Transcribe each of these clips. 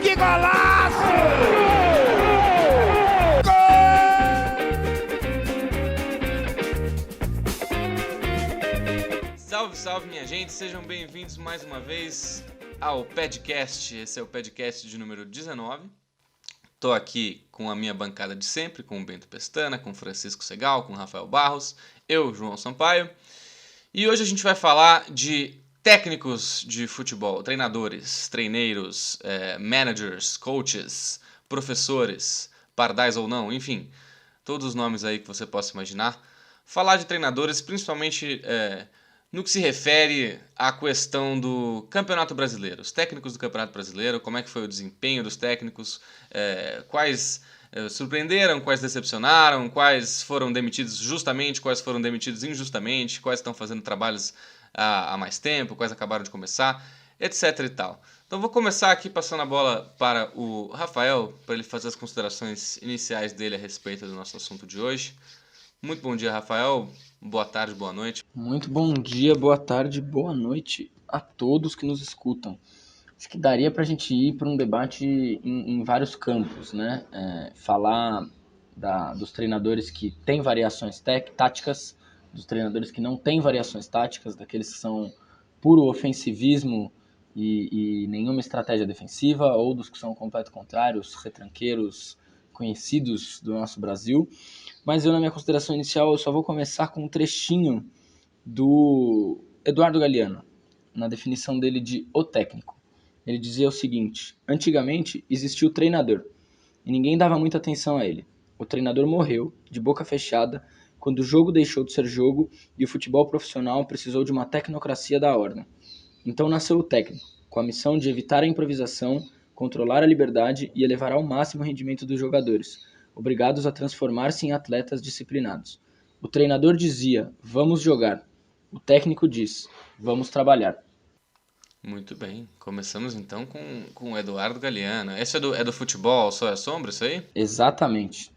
que golaço! Salve, salve, minha gente, sejam bem-vindos mais uma vez ao Pedcast. Esse é o Pedcast de número 19. Tô aqui com a minha bancada de sempre, com o Bento Pestana, com o Francisco Segal, com o Rafael Barros, eu, João Sampaio. E hoje a gente vai falar de técnicos de futebol, treinadores, treineiros, managers, coaches, professores, pardais ou não, enfim, todos os nomes aí que você possa imaginar. Falar de treinadores, principalmente no que se refere à questão do Campeonato Brasileiro, os técnicos do Campeonato Brasileiro, como é que foi o desempenho dos técnicos, quais surpreenderam, quais decepcionaram, quais foram demitidos justamente, quais foram demitidos injustamente, quais estão fazendo trabalhos há mais tempo, quais acabaram de começar, etc e tal. Então vou começar aqui passando a bola para o Rafael, para ele fazer as considerações iniciais dele a respeito do nosso assunto de hoje. Muito bom dia, Rafael. Boa tarde, boa noite. Muito bom dia, boa tarde, boa noite a todos que nos escutam. Acho que daria para a gente ir para um debate em vários campos, né? Falar dos treinadores que têm variações táticas, dos treinadores que não têm variações táticas, daqueles que são puro ofensivismo e nenhuma estratégia defensiva, ou dos que são o completo contrário, os retranqueiros conhecidos do nosso Brasil. Mas eu, na minha consideração inicial, eu só vou começar com um trechinho do Eduardo Galeano, na definição dele de o técnico. Ele dizia o seguinte: antigamente existia o treinador, e ninguém dava muita atenção a ele. O treinador morreu, de boca fechada, quando o jogo deixou de ser jogo e o futebol profissional precisou de uma tecnocracia da ordem. Então nasceu o técnico, com a missão de evitar a improvisação, controlar a liberdade e elevar ao máximo o rendimento dos jogadores, obrigados a transformar-se em atletas disciplinados. O treinador dizia, vamos jogar. O técnico diz, vamos trabalhar. Muito bem. Começamos então com o Eduardo Galeano. Esse é do futebol, Sol e a Sombra, isso aí? Exatamente.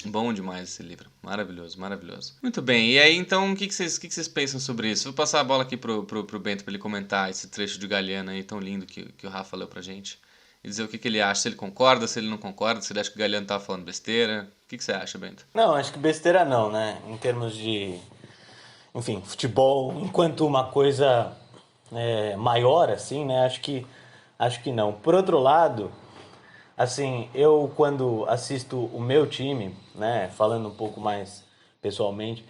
Bom demais esse livro. Maravilhoso, maravilhoso. Muito bem. E aí, então, o que vocês pensam sobre isso? Vou passar a bola aqui pro Bento para ele comentar esse trecho de Galeano aí tão lindo que o Rafa leu pra gente. E dizer o que ele acha, se ele concorda, se ele não concorda, se ele acha que o Galeano tava falando besteira. O que você acha, Bento? Não, acho que besteira não, né? Em termos de, enfim, futebol, enquanto uma coisa maior, assim, né? Acho que não. Por outro lado, assim, eu quando assisto o meu time, né? Falando um pouco mais pessoalmente,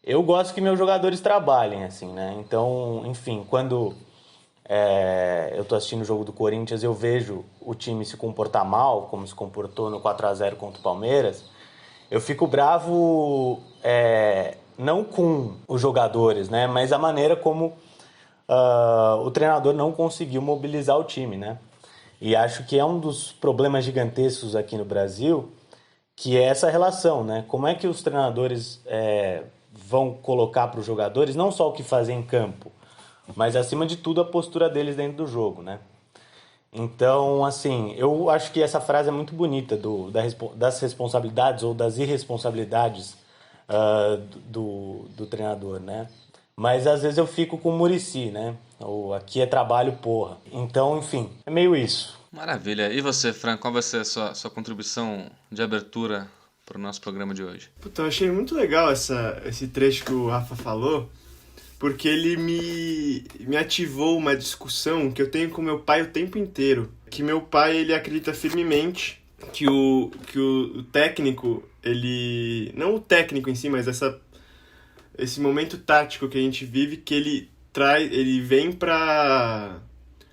eu gosto que meus jogadores trabalhem, assim, né? Então, enfim, quando eu tô assistindo o jogo do Corinthians, eu vejo o time se comportar mal, como se comportou no 4-0 contra o Palmeiras, eu fico bravo não com os jogadores, né, mas a maneira como o treinador não conseguiu mobilizar o time, né? E acho que é um dos problemas gigantescos aqui no Brasil, que é essa relação, né? Como é que os treinadores vão colocar para os jogadores não só o que fazer em campo, mas acima de tudo a postura deles dentro do jogo, né? Então, assim, eu acho que essa frase é muito bonita das responsabilidades ou das irresponsabilidades do treinador, né? Mas às vezes eu fico com o Muricy, né? Ou aqui é trabalho, porra. Então, enfim, é meio isso. Maravilha. E você, Franco, qual vai ser a sua contribuição de abertura para o nosso programa de hoje? Puta, eu achei muito legal esse trecho que o Rafa falou, porque ele me ativou uma discussão que eu tenho com meu pai o tempo inteiro. Que meu pai, ele acredita firmemente que o técnico, ele... Não o técnico em si, mas esse momento tático que a gente vive, que ele vem pra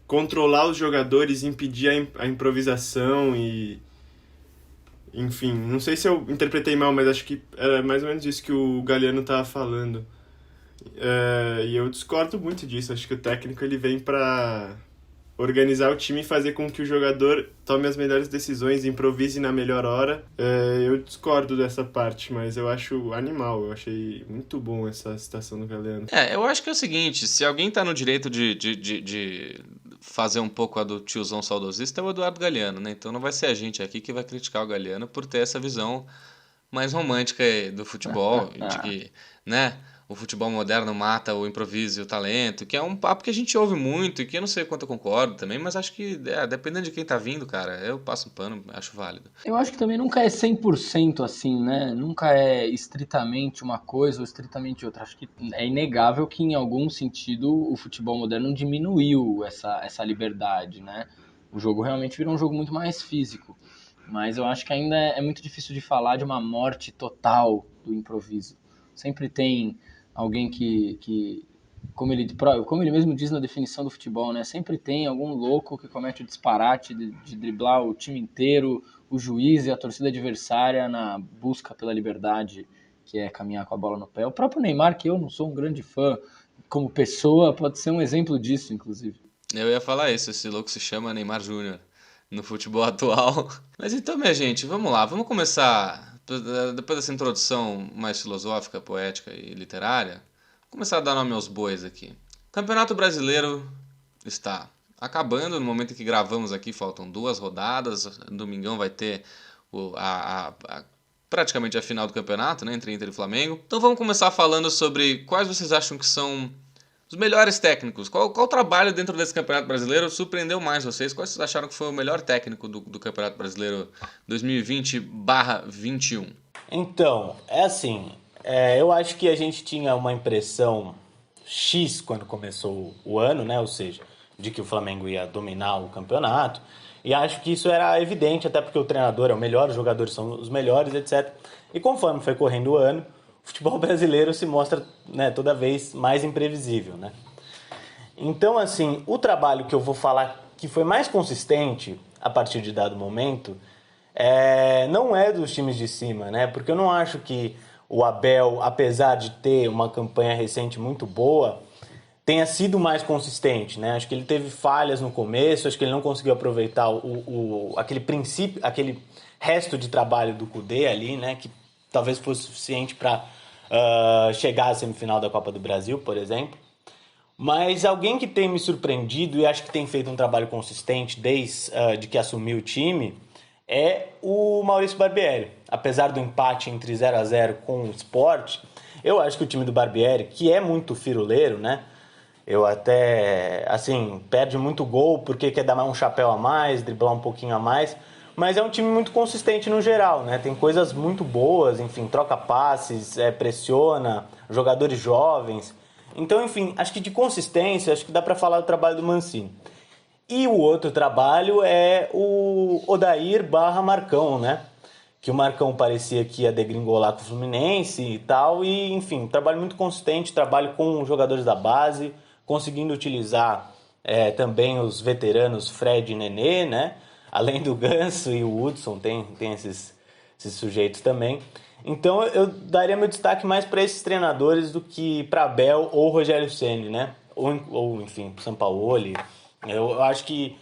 controlar os jogadores, impedir a improvisação e... Enfim, não sei se eu interpretei mal, mas acho que era mais ou menos isso que o Galeano tava falando. E eu discordo muito disso. Acho que o técnico ele vem para organizar o time e fazer com que o jogador tome as melhores decisões, improvise na melhor hora. Eu discordo dessa parte, mas eu acho animal. Eu achei muito bom essa citação do Galeano. Eu acho que é o seguinte, se alguém tá no direito de fazer um pouco a do tiozão saudosista, é o Eduardo Galeano, né? Então não vai ser a gente aqui que vai criticar o Galeano por ter essa visão mais romântica do futebol, de que, né? o futebol moderno mata o improviso e o talento, que é um papo que a gente ouve muito e que eu não sei quanto eu concordo também, mas acho que, dependendo de quem tá vindo, cara, eu passo um pano, acho válido. Eu acho que também nunca é 100% assim, né? Nunca é estritamente uma coisa ou estritamente outra. Acho que é inegável que, em algum sentido, o futebol moderno diminuiu essa liberdade, né? O jogo realmente virou um jogo muito mais físico. Mas eu acho que ainda é muito difícil de falar de uma morte total do improviso. Sempre tem alguém que como ele mesmo diz na definição do futebol, né? Sempre tem algum louco que comete o disparate de driblar o time inteiro, o juiz e a torcida adversária na busca pela liberdade, que é caminhar com a bola no pé. O próprio Neymar, que eu não sou um grande fã como pessoa, pode ser um exemplo disso, inclusive. Eu ia falar isso, esse louco se chama Neymar Júnior no futebol atual. Mas então, minha gente, vamos lá, vamos começar, depois dessa introdução mais filosófica, poética e literária, começar a dar nome aos bois aqui. O Campeonato Brasileiro está acabando, no momento em que gravamos aqui faltam 2 rodadas, domingão vai ter praticamente a final do campeonato, né, entre Inter e Flamengo. Então vamos começar falando sobre quais vocês acham que são os melhores técnicos. Qual trabalho dentro desse Campeonato Brasileiro surpreendeu mais vocês? Quais vocês acharam que foi o melhor técnico do Campeonato Brasileiro 2020/21? Então, é assim, eu acho que a gente tinha uma impressão X quando começou o ano, né? Ou seja, de que o Flamengo ia dominar o campeonato. E acho que isso era evidente, até porque o treinador é o melhor, os jogadores são os melhores, etc. E conforme foi correndo o ano, o futebol brasileiro se mostra, né, toda vez mais imprevisível, né? Então, assim, o trabalho que eu vou falar que foi mais consistente a partir de dado momento não é dos times de cima, né? Porque eu não acho que o Abel, apesar de ter uma campanha recente muito boa, tenha sido mais consistente, né? Acho que ele teve falhas no começo, acho que ele não conseguiu aproveitar aquele princípio, aquele resto de trabalho do Kudê ali, né? Que talvez fosse suficiente para chegar à semifinal da Copa do Brasil, por exemplo. Mas alguém que tem me surpreendido e acho que tem feito um trabalho consistente desde que assumiu o time é o Maurício Barbieri. Apesar do empate entre 0-0 com o Sport, eu acho que o time do Barbieri, que é muito firuleiro, né? Eu até, assim, perde muito gol porque quer dar um chapéu a mais, driblar um pouquinho a mais, mas é um time muito consistente no geral, né? Tem coisas muito boas, enfim, troca passes, pressiona, jogadores jovens. Então, enfim, acho que de consistência, acho que dá para falar do trabalho do Mancini. E o outro trabalho é o Odair / Marcão, né? Que o Marcão parecia que ia degringolar com o Fluminense e tal. E, enfim, trabalho muito consistente, trabalho com jogadores da base, conseguindo utilizar também os veteranos Fred e Nenê, né? Além do Ganso e o Hudson, tem esses sujeitos também. Então eu daria meu destaque mais para esses treinadores do que para Abel ou Rogério Ceni, né? Ou enfim, Sampaoli. Eu acho que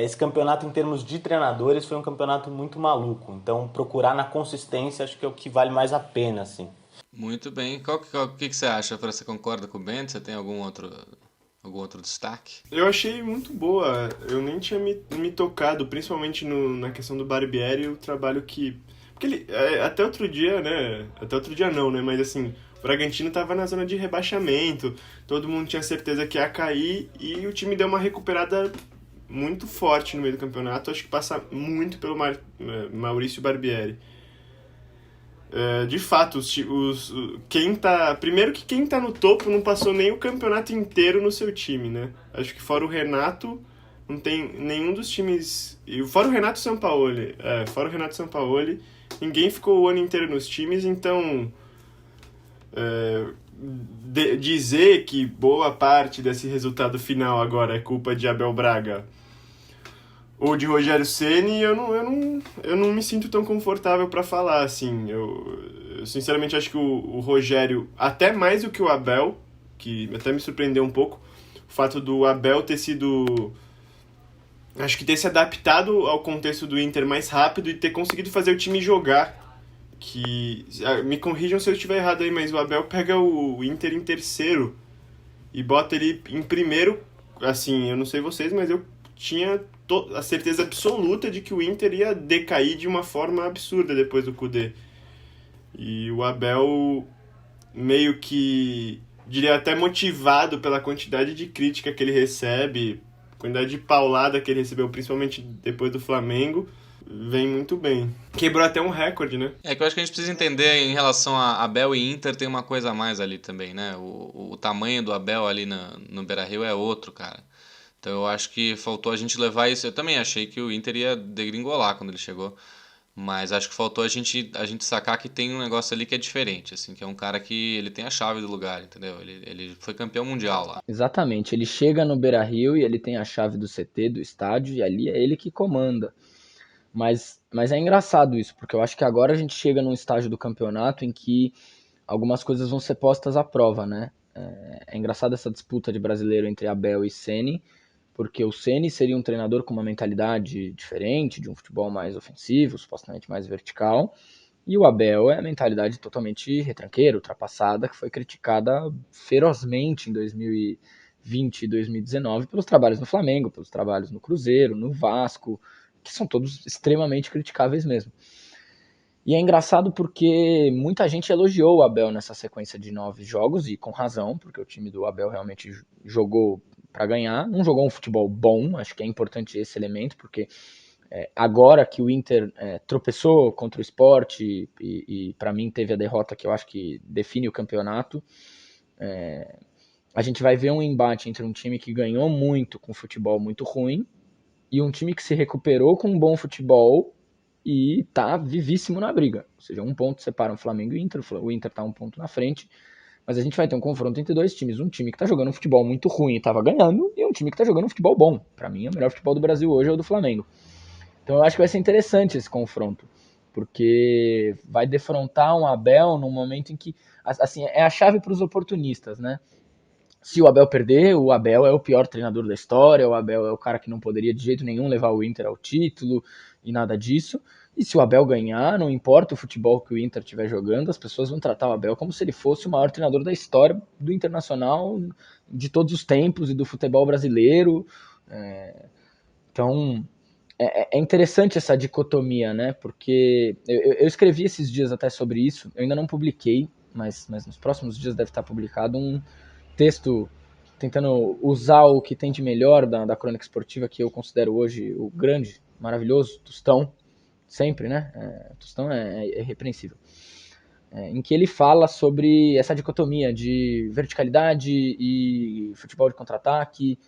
esse campeonato, em termos de treinadores, foi um campeonato muito maluco. Então, procurar na consistência, acho que é o que vale mais a pena, assim. Muito bem. O que você acha? Você concorda com o Bento? Você tem algum outro destaque? Eu achei muito boa. Eu nem tinha me tocado, principalmente na questão do Barbieri, o trabalho que... Porque ele, até outro dia, né? Até outro dia não, né? Mas assim, o Bragantino estava na zona de rebaixamento, todo mundo tinha certeza que ia cair e o time deu uma recuperada muito forte no meio do campeonato. Acho que passa muito pelo Maurício Barbieri. De fato, primeiro que quem tá no topo não passou nem o campeonato inteiro no seu time, né? Acho que fora o Renato, não tem nenhum dos times... Fora o Renato Sampaoli, ninguém ficou o ano inteiro nos times, então dizer que boa parte desse resultado final agora é culpa de Abel Braga ou de Rogério Ceni, eu não me sinto tão confortável para falar, assim. Eu sinceramente acho que o Rogério, até mais do que o Abel, que até me surpreendeu um pouco, o fato do Abel ter sido... Acho que ter se adaptado ao contexto do Inter mais rápido e ter conseguido fazer o time jogar. Me corrijam se eu estiver errado aí, mas o Abel pega o Inter em terceiro e bota ele em primeiro. Assim, eu não sei vocês, mas eu tinha a certeza absoluta de que o Inter ia decair de uma forma absurda depois do Kudê. E o Abel meio que, diria até motivado pela quantidade de crítica que ele recebe, quantidade de paulada que ele recebeu, principalmente depois do Flamengo, vem muito bem. Quebrou até um recorde, né? É que eu acho que a gente precisa entender em relação a Abel e Inter, tem uma coisa a mais ali também, né? O tamanho do Abel ali no Beira-Rio é outro, cara. Então eu acho que faltou a gente levar isso. Eu também achei que o Inter ia degringolar quando ele chegou. Mas acho que faltou a gente sacar que tem um negócio ali que é diferente, assim, que é um cara que ele tem a chave do lugar, entendeu? Ele foi campeão mundial lá. Exatamente, ele chega no Beira-Rio e ele tem a chave do CT, do estádio, e ali é ele que comanda. Mas é engraçado isso, porque eu acho que agora a gente chega num estágio do campeonato em que algumas coisas vão ser postas à prova, né? É engraçado essa disputa de brasileiro entre Abel e Ceni, porque o Ceni seria um treinador com uma mentalidade diferente, de um futebol mais ofensivo, supostamente mais vertical, e o Abel é a mentalidade totalmente retranqueira, ultrapassada, que foi criticada ferozmente em 2020 e 2019 pelos trabalhos no Flamengo, pelos trabalhos no Cruzeiro, no Vasco, que são todos extremamente criticáveis mesmo. E é engraçado porque muita gente elogiou o Abel nessa sequência de 9 jogos, e com razão, porque o time do Abel realmente jogou para ganhar. Não jogou um futebol bom, acho que é importante esse elemento, porque agora que o Inter tropeçou contra o Sport e para mim teve a derrota que eu acho que define o campeonato, a gente vai ver um embate entre um time que ganhou muito com futebol muito ruim e um time que se recuperou com um bom futebol e tá vivíssimo na briga. Ou seja, um ponto separa o Flamengo e o Inter. O Inter tá um ponto na frente, mas a gente vai ter um confronto entre dois times. Um time que tá jogando um futebol muito ruim e tava ganhando, e um time que tá jogando um futebol bom. Para mim, o melhor futebol do Brasil hoje é o do Flamengo. Então eu acho que vai ser interessante esse confronto, porque vai defrontar um Abel num momento em que, assim, é a chave para os oportunistas, né? Se o Abel perder, o Abel é o pior treinador da história, o Abel é o cara que não poderia de jeito nenhum levar o Inter ao título e nada disso. E se o Abel ganhar, não importa o futebol que o Inter estiver jogando, as pessoas vão tratar o Abel como se ele fosse o maior treinador da história do Internacional, de todos os tempos e do futebol brasileiro. Então, é interessante essa dicotomia, né? Porque eu escrevi esses dias até sobre isso, eu ainda não publiquei, mas nos próximos dias deve estar publicado um texto tentando usar o que tem de melhor da crônica esportiva, que eu considero hoje o grande, maravilhoso Tostão, sempre, né? Tostão é irrepreensível. Em que ele fala sobre essa dicotomia de verticalidade e futebol de contra-ataque,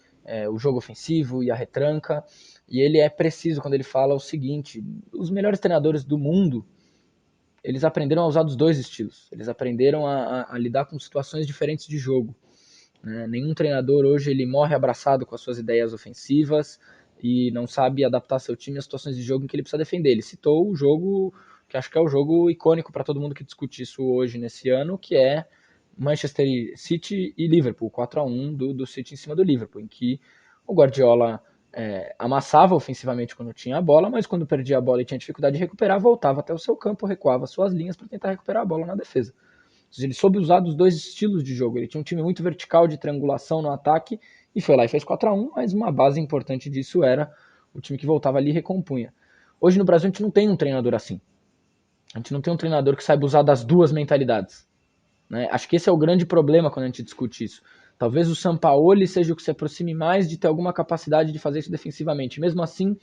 o jogo ofensivo e a retranca. E ele é preciso quando ele fala o seguinte: os melhores treinadores do mundo, eles aprenderam a usar dos dois estilos. Eles aprenderam a lidar com situações diferentes de jogo. Né? Nenhum treinador hoje ele morre abraçado com as suas ideias ofensivas e não sabe adaptar seu time às situações de jogo em que ele precisa defender. Ele citou o jogo que acho que é o jogo icônico para todo mundo que discute isso hoje nesse ano, que é Manchester City e Liverpool, 4-1 do City em cima do Liverpool, em que o Guardiola amassava ofensivamente quando tinha a bola, mas quando perdia a bola e tinha dificuldade de recuperar, voltava até o seu campo, recuava suas linhas para tentar recuperar a bola na defesa. Ele soube usar dos dois estilos de jogo. Ele tinha um time muito vertical de triangulação no ataque e foi lá e fez 4-1, mas uma base importante disso era o time que voltava ali e recompunha. Hoje no Brasil a gente não tem um treinador assim. A gente não tem um treinador que saiba usar das duas mentalidades. Né? Acho que esse é o grande problema quando a gente discute isso. Talvez o Sampaoli seja o que se aproxime mais de ter alguma capacidade de fazer isso defensivamente. Mesmo assim,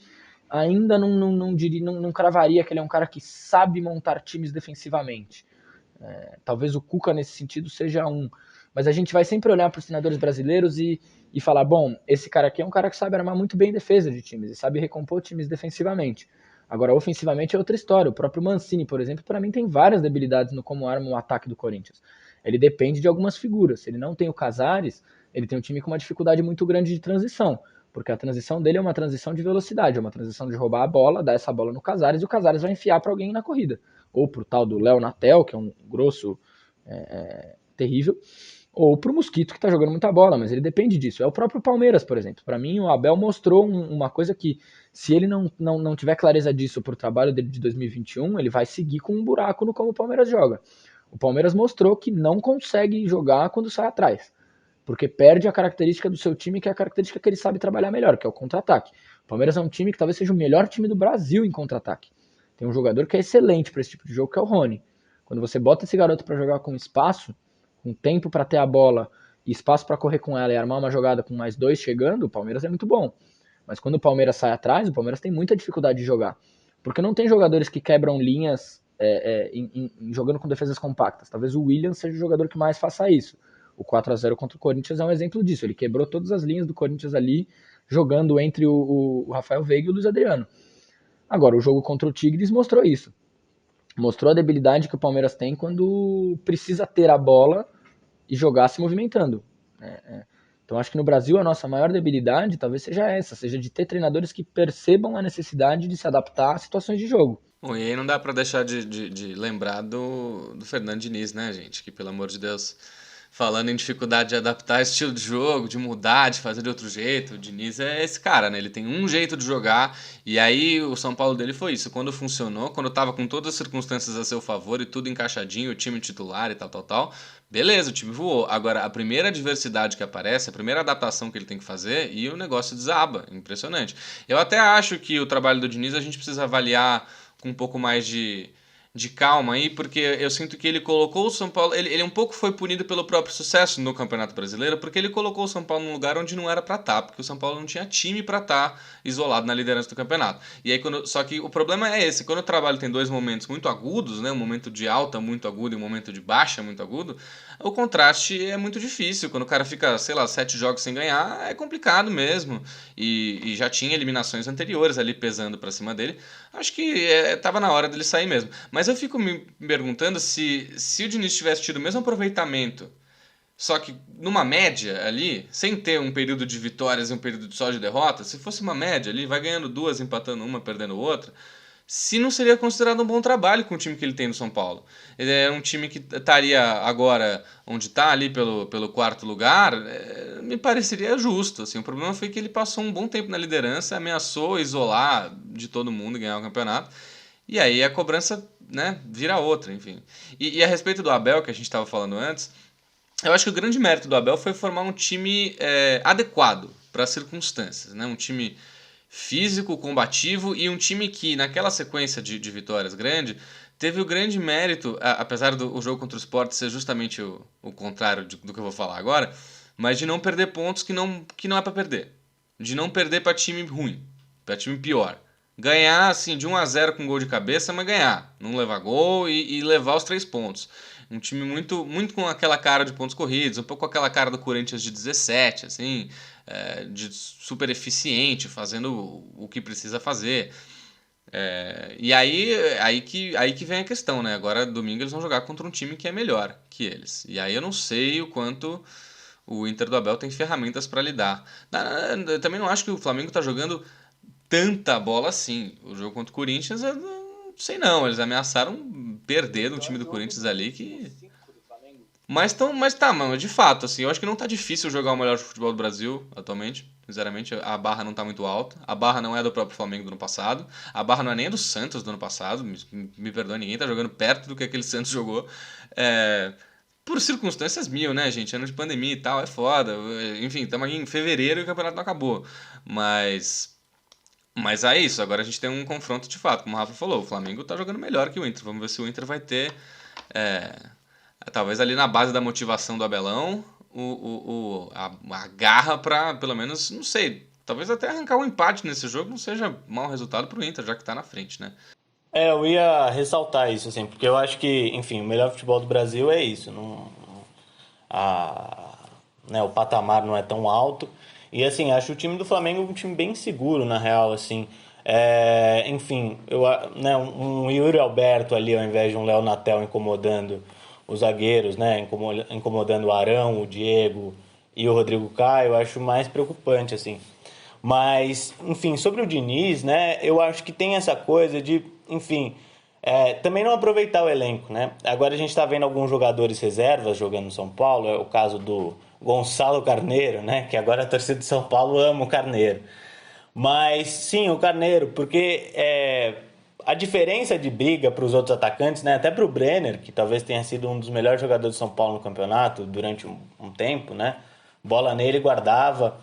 ainda não cravaria que ele é um cara que sabe montar times defensivamente. Talvez o Cuca nesse sentido seja um. Mas a gente vai sempre olhar para os treinadores brasileiros e falar, bom, esse cara aqui é um cara que sabe armar muito bem defesa de times e sabe recompor times defensivamente. Agora, ofensivamente é outra história. O próprio Mancini, por exemplo, para mim tem várias debilidades no como arma o ataque do Corinthians. Ele depende de algumas figuras. Se ele não tem o Casares, ele tem um time com uma dificuldade muito grande de transição, porque a transição dele é uma transição de velocidade, é uma transição de roubar a bola, dar essa bola no Casares e o Casares vai enfiar para alguém na corrida. Ou pro tal do Léo Natel, que é um grosso terrível, ou pro Mosquito, que tá jogando muita bola, mas ele depende disso. É o próprio Palmeiras, por exemplo. Para mim, o Abel mostrou uma coisa que, se ele não tiver clareza disso pro trabalho dele de 2021, ele vai seguir com um buraco no como o Palmeiras joga. O Palmeiras mostrou que não consegue jogar quando sai atrás, porque perde a característica do seu time, que é a característica que ele sabe trabalhar melhor, que é o contra-ataque. O Palmeiras é um time que talvez seja o melhor time do Brasil em contra-ataque. Tem um jogador que é excelente para esse tipo de jogo, que é o Rony. Quando você bota esse garoto para jogar com espaço, com tempo para ter a bola e espaço para correr com ela e armar uma jogada com mais 2 chegando, o Palmeiras é muito bom. Mas quando o Palmeiras sai atrás, o Palmeiras tem muita dificuldade de jogar. Porque não tem jogadores que quebram linhas jogando com defesas compactas. Talvez o Willian seja o jogador que mais faça isso. O 4-0 contra o Corinthians é um exemplo disso. Ele quebrou todas as linhas do Corinthians ali, jogando entre o Rafael Veiga e o Luiz Adriano. Agora, o jogo contra o Tigres mostrou isso. Mostrou a debilidade que o Palmeiras tem quando precisa ter a bola e jogar se movimentando. Então acho que no Brasil a nossa maior debilidade talvez seja essa, seja de ter treinadores que percebam a necessidade de se adaptar a situações de jogo. Bom, e aí não dá pra deixar de lembrar do Fernando Diniz, né, gente? Que, pelo amor de Deus, falando em dificuldade de adaptar estilo de jogo, de mudar, de fazer de outro jeito, o Diniz é esse cara, né? Ele tem um jeito de jogar, e aí o São Paulo dele foi isso. Quando funcionou, quando tava com todas as circunstâncias a seu favor e tudo encaixadinho, o time titular e tal, beleza, o time voou. Agora, a primeira adversidade que aparece, a primeira adaptação que ele tem que fazer, e o negócio desaba. Impressionante. Eu até acho que o trabalho do Diniz a gente precisa avaliar com um pouco mais de calma aí, porque eu sinto que ele colocou o São Paulo. Ele um pouco foi punido pelo próprio sucesso no Campeonato Brasileiro, porque ele colocou o São Paulo num lugar onde não era pra estar, porque o São Paulo não tinha time pra estar isolado na liderança do campeonato. E aí, só que o problema é esse: quando o trabalho tem dois momentos muito agudos, né, um momento de alta muito agudo e um momento de baixa muito agudo, o contraste é muito difícil. Quando o cara fica, sei lá, 7 jogos sem ganhar, é complicado mesmo. E já tinha eliminações anteriores ali pesando pra cima dele. Acho que tava na hora dele sair mesmo. Mas eu fico me perguntando se o Diniz tivesse tido o mesmo aproveitamento, só que numa média ali, sem ter um período de vitórias e um período só de derrotas, se fosse uma média ali, vai ganhando duas, empatando uma, perdendo outra, se não seria considerado um bom trabalho com o time que ele tem no São Paulo. Ele é um time que estaria agora onde está, ali pelo quarto lugar, me pareceria justo. Assim. O problema foi que ele passou um bom tempo na liderança, ameaçou isolar de todo mundo e ganhar o campeonato. E aí a cobrança, né, vira outra, enfim. E a respeito do Abel, que a gente estava falando antes, eu acho que o grande mérito do Abel foi formar um time adequado para as circunstâncias, né? Um time físico, combativo e um time que, naquela sequência de vitórias grande, teve o grande mérito, apesar do jogo contra o Sport ser justamente o contrário do que eu vou falar agora, mas de não perder pontos que não é para perder. De não perder para time ruim, para time pior. Ganhar assim de 1-0 com gol de cabeça, mas ganhar. Não levar gol e levar os 3 pontos. Um time muito, muito com aquela cara de pontos corridos, um pouco com aquela cara do Corinthians de 17, assim, de super eficiente, fazendo o que precisa fazer. E aí que vem a questão, né? Agora, domingo, eles vão jogar contra um time que é melhor que eles. E aí eu não sei o quanto o Inter do Abel tem ferramentas para lidar. Eu também não acho que o Flamengo está jogando tanta bola assim. O jogo contra o Corinthians, eu não sei não. Eles ameaçaram perder no time do Corinthians ali que... Mas de fato, assim, eu acho que não tá difícil jogar o melhor futebol do Brasil atualmente. Sinceramente, a barra não tá muito alta. A barra não é do próprio Flamengo do ano passado. A barra não é nem do Santos do ano passado. Me perdoe, ninguém tá jogando perto do que aquele Santos jogou. Por circunstâncias mil, né, gente? Ano de pandemia e tal, é foda. Enfim, estamos aqui em fevereiro e o campeonato não acabou. Mas é isso, agora a gente tem um confronto de fato, como o Rafa falou, o Flamengo tá jogando melhor que o Inter, vamos ver se o Inter vai ter, talvez ali na base da motivação do Abelão, a garra pra, pelo menos, não sei, talvez até arrancar um empate nesse jogo não seja mau resultado pro Inter, já que tá na frente, né? Eu ia ressaltar isso, assim, porque eu acho que, enfim, o melhor futebol do Brasil é isso, o patamar não é tão alto. E assim, acho o time do Flamengo um time bem seguro, na real, assim. Enfim, um Yuri Alberto ali, ao invés de um Léo Natel incomodando os zagueiros, né? Incomodando o Arão, o Diego e o Rodrigo Caio, eu acho mais preocupante, assim. Mas, enfim, sobre o Diniz, né? Eu acho que tem essa coisa de, enfim... também não aproveitar o elenco, né? Agora a gente tá vendo alguns jogadores reservas jogando no São Paulo, é o caso do Gonçalo Carneiro, né? Que agora a torcida de São Paulo ama o Carneiro. Mas sim, o Carneiro, porque a diferença de briga para os outros atacantes, né? Até para o Brenner, que talvez tenha sido um dos melhores jogadores de São Paulo no campeonato durante um tempo, né? Bola nele guardava.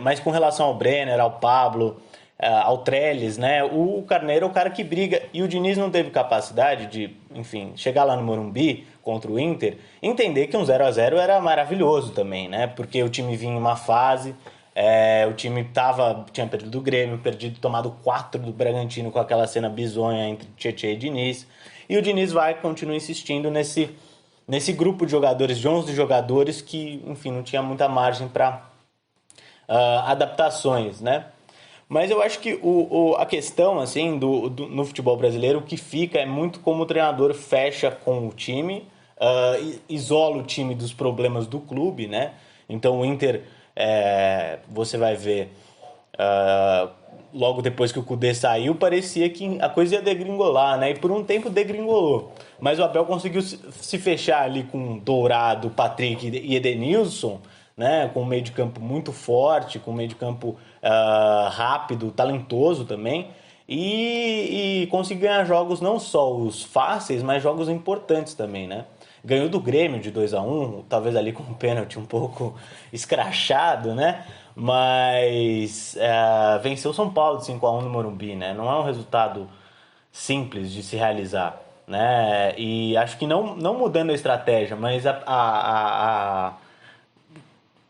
Mas com relação ao Brenner, ao Pablo, ao Trellis, né? O Carneiro é o cara que briga, e o Diniz não teve capacidade de, enfim, chegar lá no Morumbi contra o Inter, entender que um 0-0 era maravilhoso também, né? Porque o time vinha em uma fase, o time tinha perdido o Grêmio, tomado 4 do Bragantino com aquela cena bizonha entre Tietê e Diniz, e o Diniz continua insistindo nesse grupo de jogadores, de 11 jogadores que, enfim, não tinha muita margem para adaptações, né? Mas eu acho que a questão, assim, no futebol brasileiro, o que fica é muito como o treinador fecha com o time, isola o time dos problemas do clube, né? Então o Inter, você vai ver, logo depois que o Kudê saiu, parecia que a coisa ia degringolar, né? E por um tempo degringolou. Mas o Abel conseguiu se fechar ali com Dourado, Patrick e Edenilson, né? Com um meio de campo muito forte, com um meio de campo rápido, talentoso também. E conseguiu ganhar jogos, não só os fáceis, mas jogos importantes também, né? Ganhou do Grêmio de 2-1, talvez ali com um pênalti um pouco escrachado, né? Mas venceu o São Paulo de 5-1 no Morumbi, né? Não é um resultado simples de se realizar, né? E acho que não mudando a estratégia, mas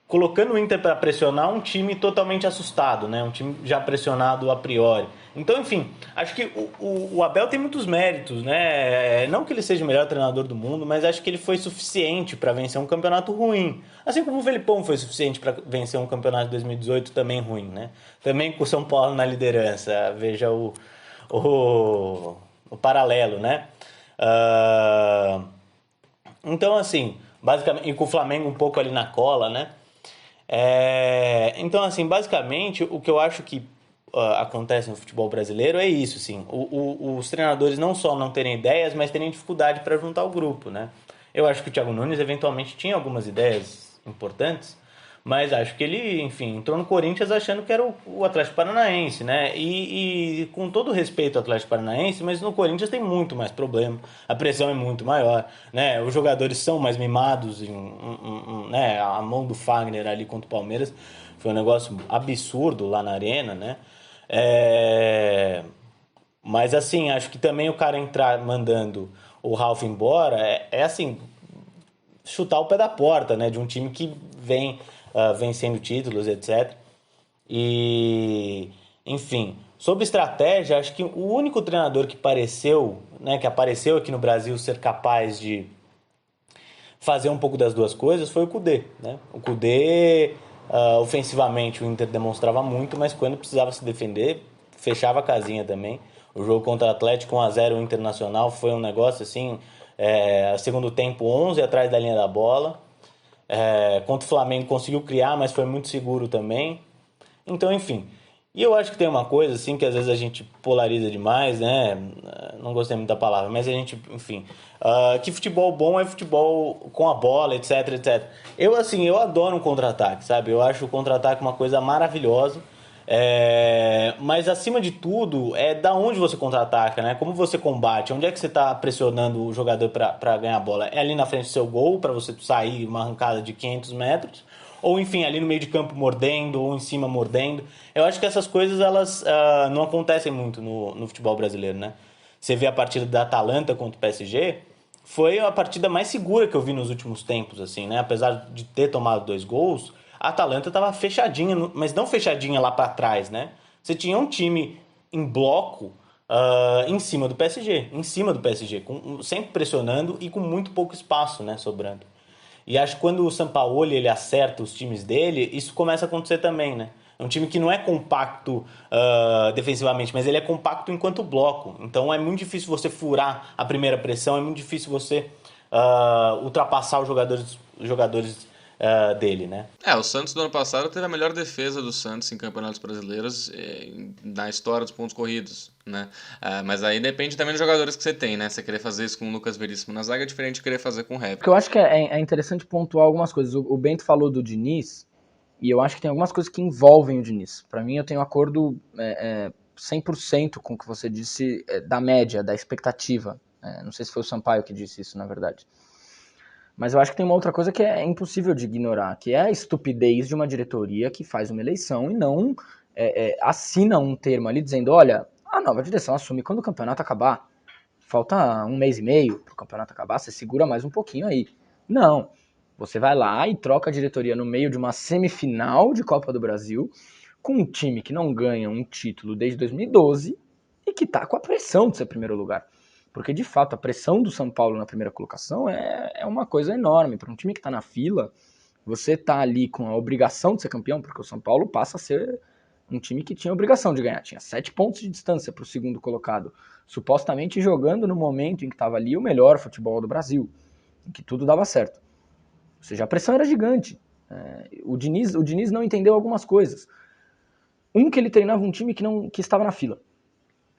colocando o Inter para pressionar um time totalmente assustado, né? Um time já pressionado a priori. Então, enfim, acho que o Abel tem muitos méritos, né? Não que ele seja o melhor treinador do mundo, mas acho que ele foi suficiente para vencer um campeonato ruim. Assim como o Felipão foi suficiente para vencer um campeonato de 2018 também ruim, né? Também com o São Paulo na liderança. Veja o paralelo, né? Então, assim, basicamente, e com o Flamengo um pouco ali na cola, né? Então, assim, basicamente, o que eu acho que acontece no futebol brasileiro é isso, assim, os treinadores não só não terem ideias, mas terem dificuldade para juntar o grupo, né? Eu acho que o Thiago Nunes eventualmente tinha algumas ideias importantes, mas acho que ele, enfim, entrou no Corinthians achando que era o Atlético Paranaense, né? E com todo respeito ao Atlético Paranaense, mas no Corinthians tem muito mais problema, a pressão é muito maior, né? Os jogadores são mais mimados, né? A mão do Fagner ali contra o Palmeiras foi um negócio absurdo lá na arena, né? Mas assim, acho que também o cara entrar mandando o Ralf embora assim, chutar o pé da porta, né? De um time que vem vencendo títulos, etc. E, enfim, sobre estratégia, acho que o único treinador que apareceu aqui no Brasil ser capaz de fazer um pouco das duas coisas foi o Kudê, né? O Kudê, ofensivamente, o Inter demonstrava muito, mas quando precisava se defender, fechava a casinha também. O jogo contra o Atlético 1-0 Internacional foi um negócio assim, segundo tempo 11 atrás da linha da bola. Contra o Flamengo conseguiu criar, mas foi muito seguro também. Então, enfim. E eu acho que tem uma coisa assim que às vezes a gente polariza demais, né? Não gostei muito da palavra, mas a gente, enfim, que futebol bom é futebol com a bola, etc, etc. Eu adoro um contra-ataque, sabe? Eu acho o contra-ataque uma coisa maravilhosa. Mas acima de tudo é da onde você contra-ataca, né? Como você combate, onde é que você está pressionando o jogador para ganhar a bola? É ali na frente do seu gol para você sair uma arrancada de 500 metros, ou enfim, ali no meio de campo mordendo, ou em cima mordendo. Eu acho que essas coisas elas não acontecem muito no futebol brasileiro, né? Você vê a partida da Atalanta contra o PSG, foi a partida mais segura que eu vi nos últimos tempos, assim, né? Apesar de ter tomado 2 gols, a Atalanta estava fechadinha, mas não fechadinha lá para trás, né? Você tinha um time em bloco em cima do PSG, sempre pressionando e com muito pouco espaço, né, sobrando. E acho que quando o Sampaoli ele acerta os times dele, isso começa a acontecer também, né? É um time que não é compacto defensivamente, mas ele é compacto enquanto bloco. Então é muito difícil você furar a primeira pressão, é muito difícil você ultrapassar os jogadores dele, né? O Santos do ano passado teve a melhor defesa do Santos em campeonatos brasileiros na história dos pontos corridos, né? Mas aí depende também dos jogadores que você tem, né? Você querer fazer isso com o Lucas Veríssimo na zaga é diferente de querer fazer com o Rep. Porque eu acho que é interessante pontuar algumas coisas. O Bento falou do Diniz, e eu acho que tem algumas coisas que envolvem o Diniz. Para mim, eu tenho acordo 100% com o que você disse da média, da expectativa. Não sei se foi o Sampaio que disse isso, na verdade. Mas eu acho que tem uma outra coisa que é impossível de ignorar, que é a estupidez de uma diretoria que faz uma eleição e não assina um termo ali dizendo, olha, a nova direção assume quando o campeonato acabar. Falta 1 mês e meio para o campeonato acabar, você segura mais um pouquinho aí. Não, você vai lá e troca a diretoria no meio de uma semifinal de Copa do Brasil com um time que não ganha um título desde 2012 e que está com a pressão de ser primeiro lugar. Porque, de fato, a pressão do São Paulo na primeira colocação é uma coisa enorme. Para um time que está na fila, você está ali com a obrigação de ser campeão, porque o São Paulo passa a ser um time que tinha obrigação de ganhar. Tinha 7 pontos de distância para o segundo colocado, supostamente jogando no momento em que estava ali o melhor futebol do Brasil, em que tudo dava certo. Ou seja, a pressão era gigante. O Diniz não entendeu algumas coisas. Que ele treinava um time que estava na fila.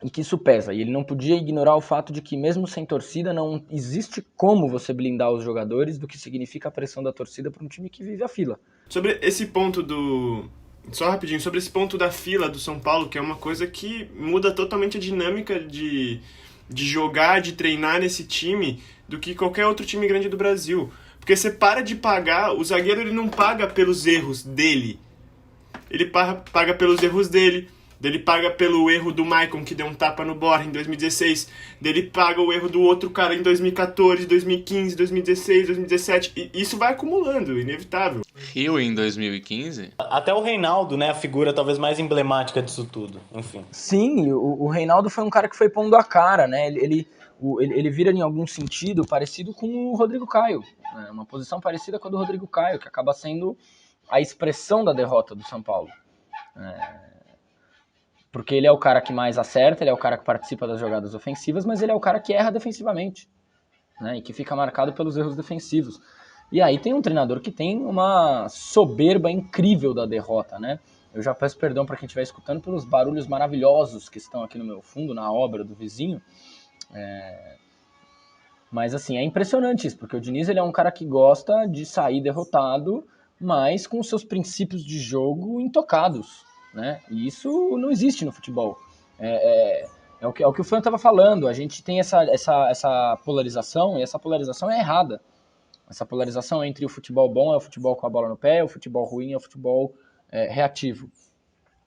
E que isso pesa. E ele não podia ignorar o fato de que mesmo sem torcida não existe como você blindar os jogadores do que significa a pressão da torcida para um time que vive a fila. Sobre esse ponto Só rapidinho, sobre esse ponto da fila do São Paulo, que é uma coisa que muda totalmente a dinâmica de jogar, de treinar nesse time do que qualquer outro time grande do Brasil. Porque você para de pagar, o zagueiro ele não paga pelos erros dele. Ele paga pelos erros dele paga pelo erro do Maicon, que deu um tapa no Borja em 2016, dele paga o erro do outro cara em 2014, 2015, 2016, 2017, e isso vai acumulando, inevitável. Rio em 2015? Até o Reinaldo, né, a figura talvez mais emblemática disso tudo, enfim. Sim, o Reinaldo foi um cara que foi pondo a cara, né, ele vira em algum sentido parecido com o Rodrigo Caio, né? Uma posição parecida com a do Rodrigo Caio, que acaba sendo a expressão da derrota do São Paulo. Porque ele é o cara que mais acerta, ele é o cara que participa das jogadas ofensivas, mas ele é o cara que erra defensivamente, né? E que fica marcado pelos erros defensivos. E aí tem um treinador que tem uma soberba incrível da derrota, né? Eu já peço perdão para quem estiver escutando pelos barulhos maravilhosos que estão aqui no meu fundo, na obra do vizinho. Mas assim, é impressionante isso, porque o Diniz ele é um cara que gosta de sair derrotado, mas com os seus princípios de jogo intocados, né? E isso não existe no futebol. É o que o Fran estava falando, a gente tem essa polarização, e essa polarização é errada. Essa polarização entre o futebol bom é o futebol com a bola no pé, o futebol ruim é o futebol reativo.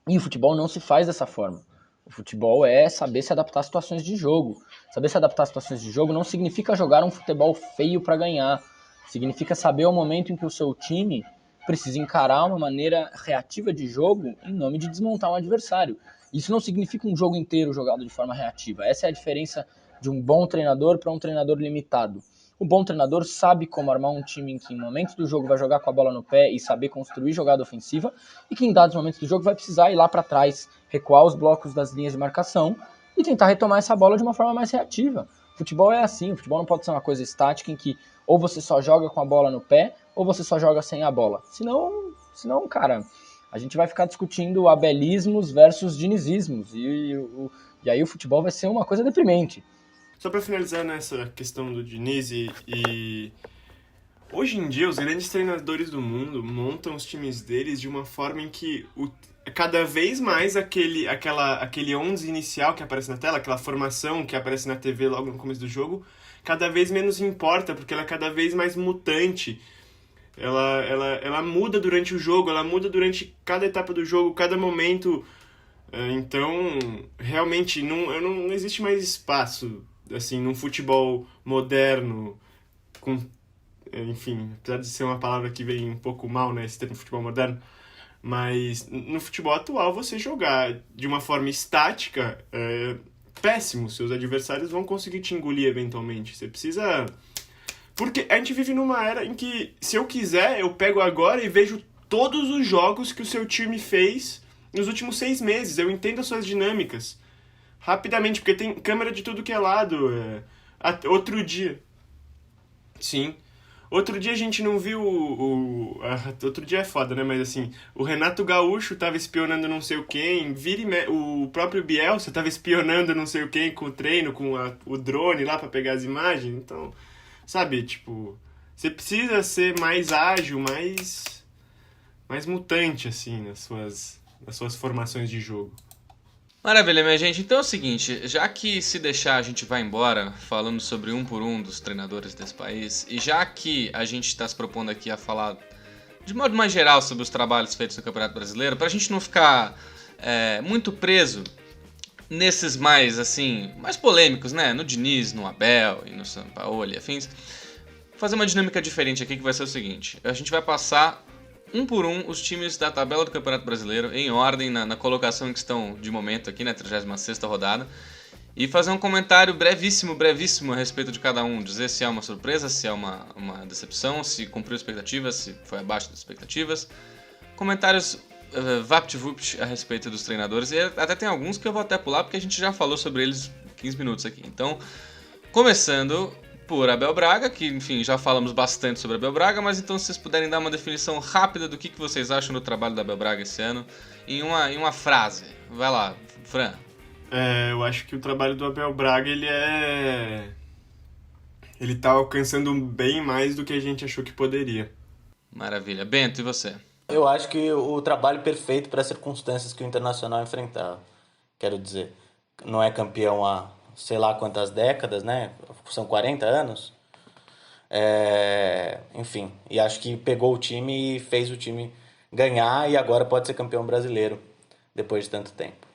E o futebol não se faz dessa forma. O futebol é saber se adaptar a situações de jogo. Saber se adaptar a situações de jogo não significa jogar um futebol feio para ganhar. Significa saber o momento em que o seu time precisa encarar uma maneira reativa de jogo em nome de desmontar um adversário. Isso não significa um jogo inteiro jogado de forma reativa. Essa é a diferença de um bom treinador para um treinador limitado. O bom treinador sabe como armar um time em que em momentos do jogo vai jogar com a bola no pé e saber construir jogada ofensiva, e que em dados momentos do jogo vai precisar ir lá para trás, recuar os blocos das linhas de marcação e tentar retomar essa bola de uma forma mais reativa. O futebol é assim, o futebol não pode ser uma coisa estática em que ou você só joga com a bola no pé ou você só joga sem a bola. Senão, cara, a gente vai ficar discutindo abelismos versus dinizismos e aí o futebol vai ser uma coisa deprimente. Só para finalizar nessa questão do Diniz e hoje em dia os grandes treinadores do mundo montam os times deles de uma forma em que cada vez mais aquele 11 inicial que aparece na tela, aquela formação que aparece na TV logo no começo do jogo, cada vez menos importa, porque ela é cada vez mais mutante. Ela muda durante o jogo, ela muda durante cada etapa do jogo, cada momento. Então, realmente, não existe mais espaço assim, num futebol moderno, enfim, apesar de ser uma palavra que vem um pouco mal, né, esse termo futebol moderno, mas no futebol atual você jogar de uma forma estática é péssimo, seus adversários vão conseguir te engolir eventualmente, você precisa... Porque a gente vive numa era em que, se eu quiser, eu pego agora e vejo todos os jogos que o seu time fez nos últimos 6 meses, eu entendo as suas dinâmicas, rapidamente, porque tem câmera de tudo que é lado. Outro dia... Sim. Outro dia a gente não viu outro dia é foda, né? Mas assim, o Renato Gaúcho tava espionando não sei o quem, o próprio Bielsa tava espionando não sei o quem com o treino, com o drone lá pra pegar as imagens. Então, sabe, tipo... Você precisa ser mais ágil, mais mutante, assim, nas suas formações de jogo. Maravilha, minha gente. Então é o seguinte, já que se deixar a gente vai embora falando sobre um por um dos treinadores desse país, e já que a gente está se propondo aqui a falar de modo mais geral sobre os trabalhos feitos no Campeonato Brasileiro, para a gente não ficar muito preso nesses mais polêmicos, né? No Diniz, no Abel e no Sampaoli e afins. Fazer uma dinâmica diferente aqui que vai ser o seguinte. A gente vai passar um por um os times da tabela do Campeonato Brasileiro em ordem, na colocação em que estão de momento aqui na 36ª rodada. E fazer um comentário brevíssimo a respeito de cada um. Dizer se é uma surpresa, se é uma decepção, se cumpriu expectativas, se foi abaixo das expectativas. Comentários vapt-vupt a respeito dos treinadores. E até tem alguns que eu vou até pular, porque a gente já falou sobre eles 15 minutos aqui. Então, começando por Abel Braga, que enfim, já falamos bastante sobre Abel Braga, mas então se vocês puderem dar uma definição rápida do que vocês acham do trabalho do Abel Braga esse ano, em uma frase. Vai lá, Fran. Eu acho que o trabalho do Abel Braga, ele tá alcançando bem mais do que a gente achou que poderia. Maravilha. Bento, e você? Eu acho que o trabalho perfeito para as circunstâncias que o Internacional enfrentava. Quero dizer, não é campeão há sei lá quantas décadas, né? São 40 anos. Enfim, e acho que pegou o time e fez o time ganhar e agora pode ser campeão brasileiro depois de tanto tempo.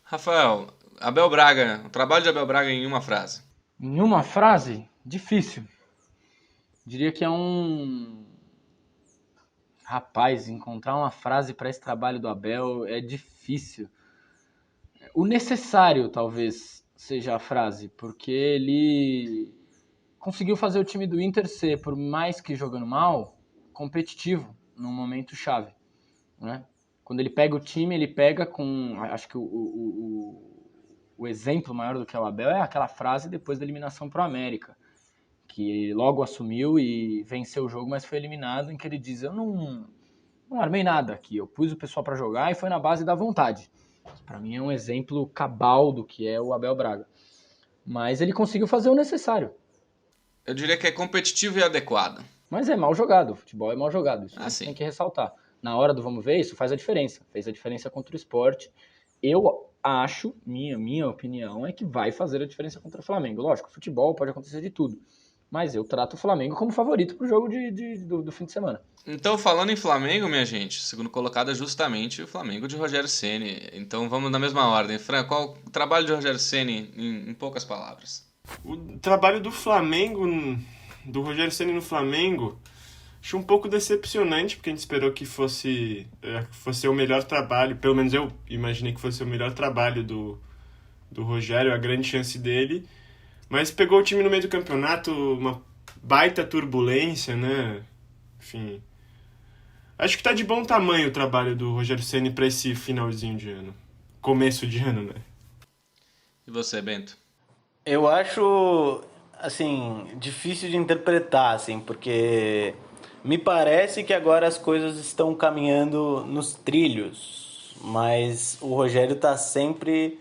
Rafael, Abel Braga, o trabalho de Abel Braga em uma frase. Em uma frase? Difícil. Diria que é Rapaz, encontrar uma frase para esse trabalho do Abel é difícil. O necessário, talvez, seja a frase, porque ele conseguiu fazer o time do Inter ser, por mais que jogando mal, competitivo num momento chave, né? Quando ele pega o time, ele pega com... Acho que o exemplo maior do que é o Abel é aquela frase depois da eliminação para o América, que ele logo assumiu e venceu o jogo, mas foi eliminado, em que ele diz, eu não armei nada aqui, eu pus o pessoal para jogar e foi na base da vontade. Para mim é um exemplo cabal do que é o Abel Braga. Mas ele conseguiu fazer o necessário. Eu diria que é competitivo e adequado. Mas é mal jogado, o futebol é mal jogado, isso a gente sim. tem que ressaltar. Na hora do vamos ver, isso faz a diferença. Fez a diferença contra o Sport. Eu acho, minha opinião, é que vai fazer a diferença contra o Flamengo. Lógico, futebol pode acontecer de tudo. Mas eu trato o Flamengo como favorito pro jogo do fim de semana. Então, falando em Flamengo, minha gente, o segundo colocado é justamente o Flamengo de Rogério Ceni. Então vamos na mesma ordem. Fran, qual o trabalho de Rogério Ceni em poucas palavras? O trabalho do Flamengo, do Rogério Ceni no Flamengo, acho um pouco decepcionante, porque a gente esperou que fosse o melhor trabalho, pelo menos eu imaginei que fosse o melhor trabalho do Rogério, a grande chance dele, mas pegou o time no meio do campeonato, uma baita turbulência, né? Enfim, acho que tá de bom tamanho o trabalho do Rogério Ceni para esse finalzinho de ano, começo de ano, né? E você, Bento? Eu acho, assim, difícil de interpretar, assim, porque me parece que agora as coisas estão caminhando nos trilhos, mas o Rogério tá sempre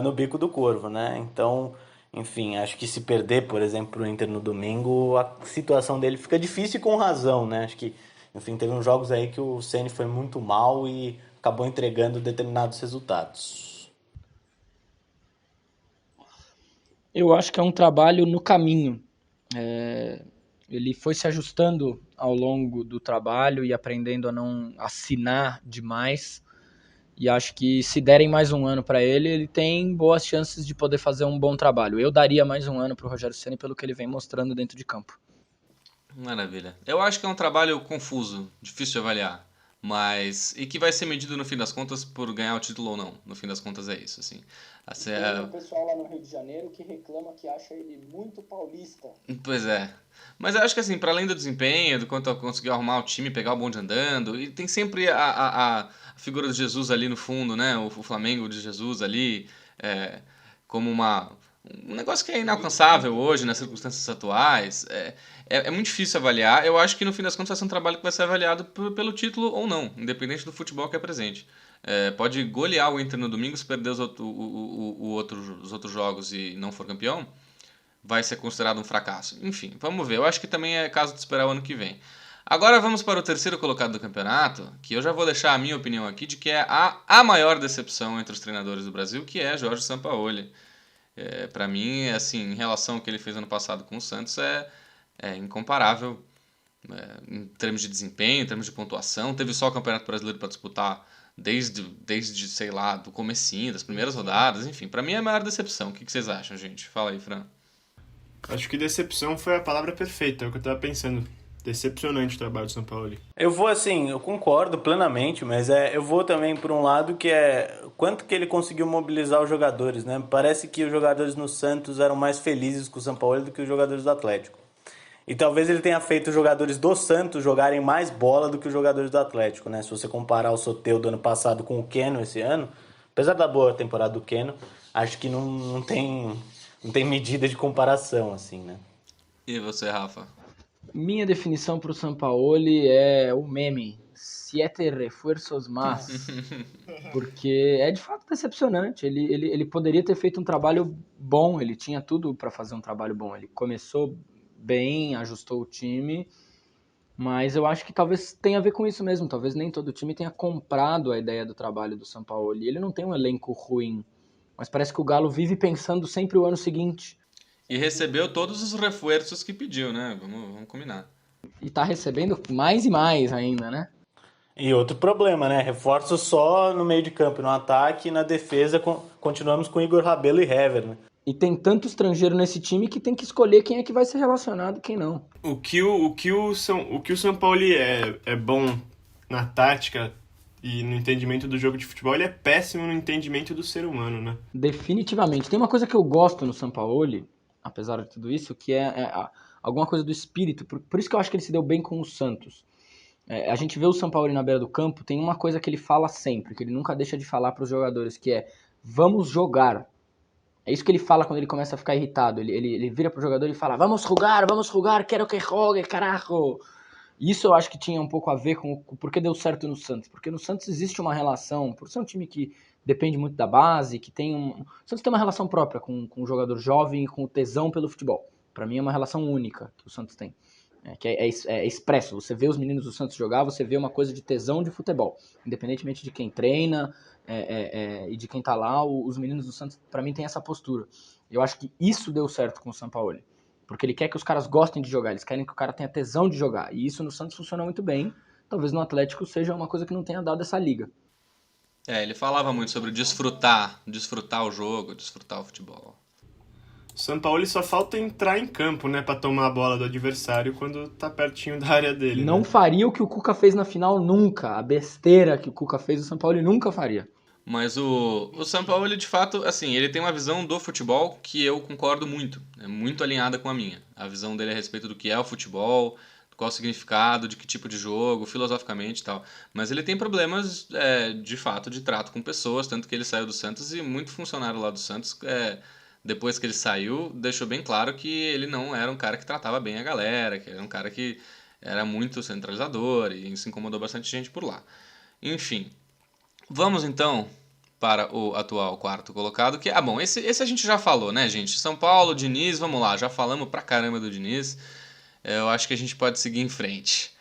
no bico do corvo, né? Então, enfim, acho que se perder, por exemplo, o Inter no domingo, a situação dele fica difícil e com razão, né? Acho que, enfim, teve uns jogos aí que o Ceni foi muito mal e acabou entregando determinados resultados. Eu acho que é um trabalho no caminho. Ele foi se ajustando ao longo do trabalho e aprendendo a não assinar demais. E acho que se derem mais um ano para ele, ele tem boas chances de poder fazer um bom trabalho. Eu daria mais um ano para o Rogério Ceni pelo que ele vem mostrando dentro de campo. Maravilha. Eu acho que é um trabalho confuso, difícil de avaliar. Mas. E que vai ser medido no fim das contas por ganhar o título ou não. No fim das contas é isso, assim. Tem um pessoal lá no Rio de Janeiro que reclama que acha ele muito paulista. Pois é. Mas eu acho que assim, para além do desempenho, do quanto conseguiu arrumar o time, pegar o bonde andando, e tem sempre a figura de Jesus ali no fundo, né? O Flamengo de Jesus ali, como um negócio que é inalcançável hoje, nas circunstâncias atuais. É muito difícil avaliar. Eu acho que no fim das contas vai ser um trabalho que vai ser avaliado pelo título ou não, independente do futebol que é presente. Pode golear o Inter no domingo, se perder os outros jogos e não for campeão, vai ser considerado um fracasso. Enfim, vamos ver. Eu acho que também é caso de esperar o ano que vem. Agora vamos para o terceiro colocado do campeonato, que eu já vou deixar a minha opinião aqui de que é a maior decepção entre os treinadores do Brasil, que é Jorge Sampaoli. Para mim, assim, em relação ao que ele fez ano passado com o Santos, é incomparável em termos de desempenho, em termos de pontuação. Teve só o Campeonato Brasileiro para disputar desde, sei lá, do comecinho, das primeiras rodadas, enfim. Pra mim é a maior decepção. O que vocês acham, gente? Fala aí, Fran. Acho que decepção foi a palavra perfeita, é o que eu tava pensando. Decepcionante o trabalho do São Paulo. Eu vou assim, eu concordo plenamente, mas eu vou também por um lado que é quanto que ele conseguiu mobilizar os jogadores, né? Parece que os jogadores no Santos eram mais felizes com o São Paulo do que os jogadores do Atlético. E talvez ele tenha feito os jogadores do Santos jogarem mais bola do que os jogadores do Atlético, né? Se você comparar o Soteldo do ano passado com o Keno esse ano, apesar da boa temporada do Keno, acho que não tem medida de comparação, assim, né? E você, Rafa? Minha definição para o Sampaoli é o meme. Siete refuerzos más. Porque é de fato decepcionante. Ele poderia ter feito um trabalho bom, ele tinha tudo para fazer um trabalho bom. Ele começou bem, ajustou o time, mas eu acho que talvez tenha a ver com isso mesmo. Talvez nem todo time tenha comprado a ideia do trabalho do Sampaoli. Ele não tem um elenco ruim, mas parece que o Galo vive pensando sempre o ano seguinte. E recebeu todos os reforços que pediu, né? Vamos combinar. E tá recebendo mais e mais ainda, né? E outro problema, né? Reforço só no meio de campo, no ataque e na defesa continuamos com Igor Rabelo e Hever, né? E tem tanto estrangeiro nesse time que tem que escolher quem é que vai ser relacionado e quem não. O que o São Paulo é bom na tática e no entendimento do jogo de futebol, ele é péssimo no entendimento do ser humano, né? Definitivamente. Tem uma coisa que eu gosto no Sampaoli, apesar de tudo isso, que alguma coisa do espírito. Por isso que eu acho que ele se deu bem com o Santos. A gente vê o Sampaoli na beira do campo, tem uma coisa que ele fala sempre, que ele nunca deixa de falar para os jogadores, que é: vamos jogar. É isso que ele fala quando ele começa a ficar irritado. Ele vira pro jogador e fala: vamos jogar, quero que jogue, carajo. Isso eu acho que tinha um pouco a ver com o porquê deu certo no Santos. Porque no Santos existe uma relação, por ser um time que depende muito da base, que tem o Santos tem uma relação própria com o jogador jovem e com o tesão pelo futebol. Para mim é uma relação única que o Santos tem. Que é expresso. Você vê os meninos do Santos jogar, você vê uma coisa de tesão de futebol. Independentemente de quem treina e de quem tá lá, os meninos do Santos, para mim, tem essa postura. Eu acho que isso deu certo com o Sampaoli. Porque ele quer que os caras gostem de jogar, eles querem que o cara tenha tesão de jogar. E isso no Santos funciona muito bem. Talvez no Atlético seja uma coisa que não tenha dado essa liga. Ele falava muito sobre desfrutar o jogo, desfrutar o futebol. São Paulo só falta entrar em campo, né, pra tomar a bola do adversário quando tá pertinho da área dele. Não né? faria o que o Cuca fez na final nunca. A besteira que o Cuca fez, o São Paulo nunca faria. Mas o São Paulo, ele de fato, assim, ele tem uma visão do futebol que eu concordo muito. É muito alinhada com a minha. A visão dele a respeito do que é o futebol, qual o significado, de que tipo de jogo, filosoficamente e tal. Mas ele tem problemas, de fato, de trato com pessoas, tanto que ele saiu do Santos e muito funcionário lá do Santos, depois que ele saiu, deixou bem claro que ele não era um cara que tratava bem a galera, que era um cara que era muito centralizador e isso incomodou bastante gente por lá. Enfim, vamos então para o atual quarto colocado, que bom, esse a gente já falou, né, gente? São Paulo, Diniz, vamos lá, já falamos pra caramba do Diniz. Eu acho que a gente pode seguir em frente.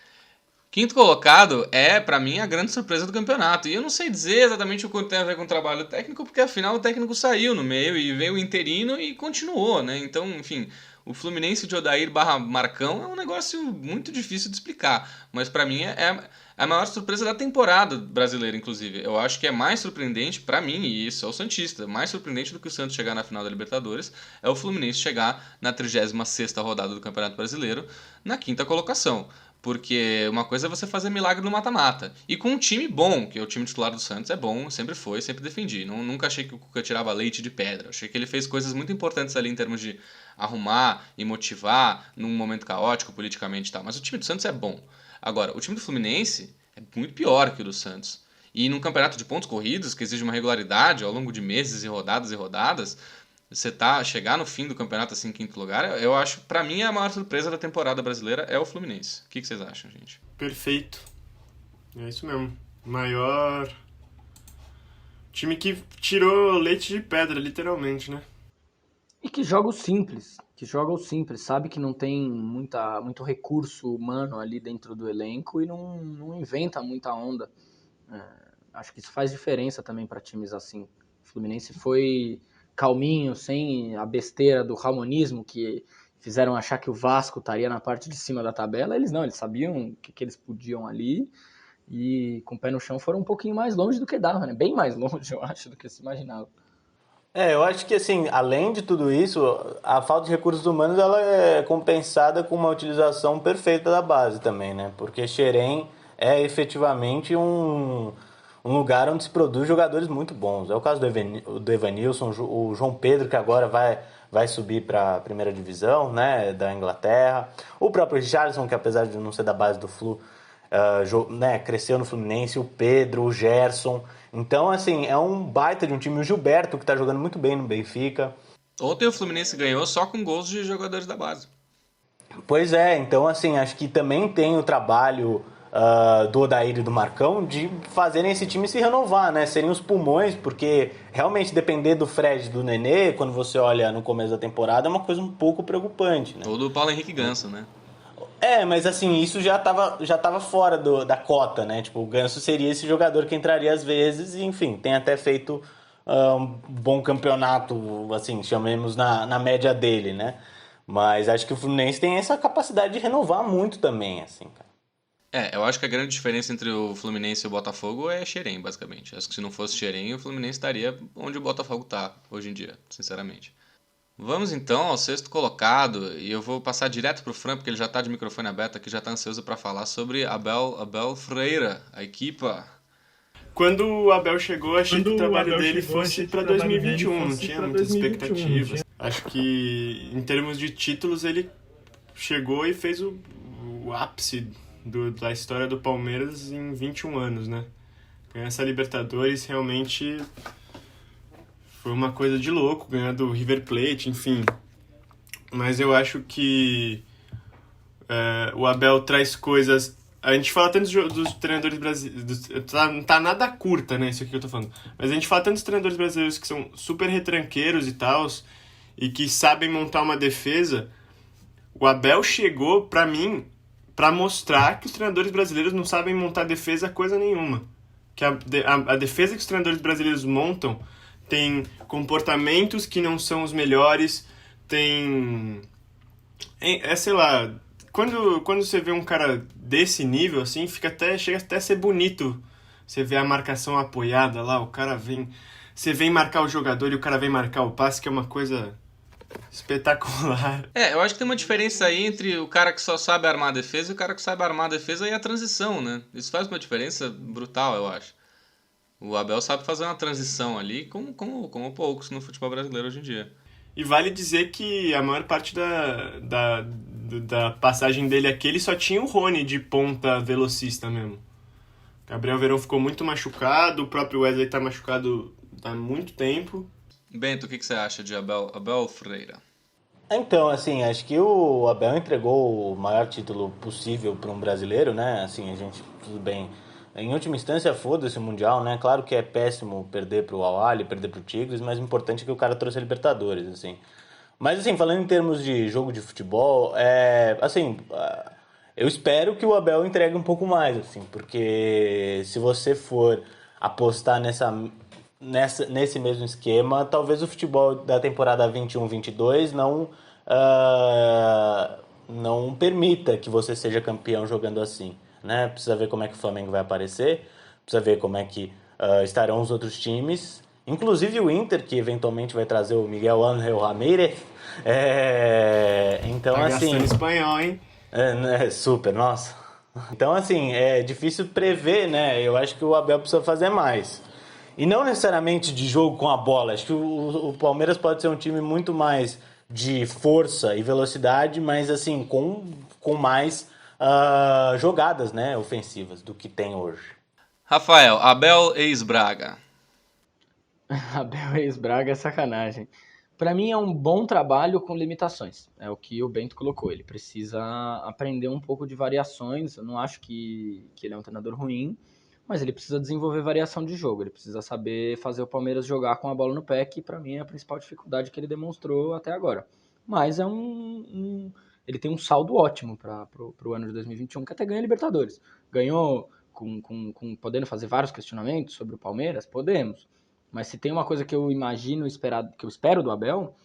Quinto colocado é, pra mim, a grande surpresa do campeonato. E eu não sei dizer exatamente o que tem a ver com o trabalho técnico, porque afinal o técnico saiu no meio e veio o interino e continuou, né? Então, enfim, o Fluminense de Odair barra Marcão é um negócio muito difícil de explicar. Mas pra mim é a maior surpresa da temporada brasileira, inclusive. Eu acho que é mais surpreendente, pra mim, e isso é o Santista, mais surpreendente do que o Santos chegar na final da Libertadores, é o Fluminense chegar na 36ª rodada do Campeonato Brasileiro, na quinta colocação. Porque uma coisa é você fazer milagre no mata-mata. E com um time bom, que é o time titular do Santos, é bom, sempre foi, sempre defendi. Nunca achei que o Cuca tirava leite de pedra. Achei que ele fez coisas muito importantes ali em termos de arrumar e motivar num momento caótico politicamente e tal. Mas o time do Santos é bom. Agora, o time do Fluminense é muito pior que o do Santos. E num campeonato de pontos corridos, que exige uma regularidade ao longo de meses e rodadas, você chegar no fim do campeonato assim em quinto lugar, eu acho, pra mim, a maior surpresa da temporada brasileira é o Fluminense. O que vocês acham, gente? Perfeito. É isso mesmo. Maior time que tirou leite de pedra, literalmente, né? E que joga o simples, sabe que não tem muito recurso humano ali dentro do elenco e não inventa muita onda. Acho que isso faz diferença também para times assim. O Fluminense foi calminho, sem a besteira do ramonismo que fizeram achar que o Vasco estaria na parte de cima da tabela. Eles não, eles sabiam o que eles podiam ali e com o pé no chão foram um pouquinho mais longe do que dava, né? Bem mais longe, eu acho, do que se imaginava. Eu acho que assim, além de tudo isso, a falta de recursos humanos ela é compensada com uma utilização perfeita da base também, né? Porque Xerém é efetivamente um lugar onde se produz jogadores muito bons. É o caso do Evanilson, o João Pedro, que agora vai subir para a primeira divisão, né, da Inglaterra. O próprio Richarlison, que apesar de não ser da base do Flu, né, cresceu no Fluminense, o Pedro, o Gerson. Então, assim, é um baita de um time. O Gilberto, que tá jogando muito bem no Benfica. Ontem o Fluminense ganhou só com gols de jogadores da base. Pois é, então, assim, acho que também tem o trabalho do Odair e do Marcão de fazerem esse time se renovar, né? Serem os pulmões, porque realmente depender do Fred e do Nenê, quando você olha no começo da temporada, é uma coisa um pouco preocupante, né? Ou do Paulo Henrique Ganso, né? Mas assim, isso já tava fora da cota, né? Tipo, o Ganso seria esse jogador que entraria às vezes e, enfim, tem até feito um bom campeonato, assim, chamemos na média dele, né? Mas acho que o Fluminense tem essa capacidade de renovar muito também, assim, cara. Eu acho que a grande diferença entre o Fluminense e o Botafogo é Xerém, basicamente. Acho que se não fosse Xerém, o Fluminense estaria onde o Botafogo tá hoje em dia, sinceramente. Vamos então ao sexto colocado, e eu vou passar direto pro Fran, porque ele já tá de microfone aberto aqui, já tá ansioso para falar sobre Abel Freira, a equipa. Quando o Abel chegou, achei que o trabalho dele fosse para 2021, não tinha muitas expectativas. Acho que em termos de títulos ele chegou e fez o ápice da história do Palmeiras em 21 anos, né? Ganhar essa Libertadores realmente foi uma coisa de louco, ganhar do River Plate, enfim. Mas eu acho que o Abel traz coisas... A gente fala tanto dos treinadores brasileiros... Não tá nada curta, né, isso aqui que eu tô falando. Mas a gente fala tanto dos treinadores brasileiros que são super retranqueiros e tal, e que sabem montar uma defesa. O Abel chegou, pra mim, pra mostrar que os treinadores brasileiros não sabem montar defesa coisa nenhuma. Que a defesa que os treinadores brasileiros montam tem comportamentos que não são os melhores, tem... sei lá... Quando você vê um cara desse nível, assim, chega até a ser bonito. Você vê a marcação apoiada lá, o cara vem... Você vem marcar o jogador e o cara vem marcar o passe, que é uma coisa espetacular. Eu acho que tem uma diferença aí entre o cara que só sabe armar a defesa e o cara que sabe armar a defesa e a transição, né? Isso faz uma diferença brutal, eu acho. O Abel sabe fazer uma transição ali como poucos no futebol brasileiro hoje em dia. E vale dizer que a maior parte da passagem dele aqui, ele só tinha o Rony de ponta velocista mesmo. Gabriel Verón ficou muito machucado, o próprio Wesley tá machucado há muito tempo. Bento, o que você acha de Abel Freira? Então, assim, acho que o Abel entregou o maior título possível para um brasileiro, né? Assim, a gente, tudo bem... Em última instância, foda-se o Mundial, né? Claro que é péssimo perder pro Al-Ahly, perder pro Tigres, mas o importante é que o cara trouxe a Libertadores, assim. Mas, assim, falando em termos de jogo de futebol, eu espero que o Abel entregue um pouco mais, assim, porque se você for apostar nesse mesmo esquema, talvez o futebol da temporada 21-22 não permita que você seja campeão jogando assim. Né? Precisa ver como é que o Flamengo vai aparecer, precisa ver como é que estarão os outros times, inclusive o Inter, que eventualmente vai trazer o Miguel Ángel Ramírez. Então, tá assim... gastando espanhol, hein? Super, nossa. Então, assim, é difícil prever, né? Eu acho que o Abel precisa fazer mais. E não necessariamente de jogo com a bola. Acho que o Palmeiras pode ser um time muito mais de força e velocidade, mas, assim, com mais... jogadas, né, ofensivas do que tem hoje. Rafael, Abel ex-Braga. Abel ex-Braga é sacanagem. Pra mim é um bom trabalho com limitações. É o que o Bento colocou. Ele precisa aprender um pouco de variações. Eu não acho que ele é um treinador ruim, mas ele precisa desenvolver variação de jogo. Ele precisa saber fazer o Palmeiras jogar com a bola no pé, que pra mim é a principal dificuldade que ele demonstrou até agora. Mas ele tem um saldo ótimo para o ano de 2021, que até ganha Libertadores. Ganhou podendo fazer vários questionamentos sobre o Palmeiras? Podemos. Mas se tem uma coisa que eu imagino que eu espero do Abel,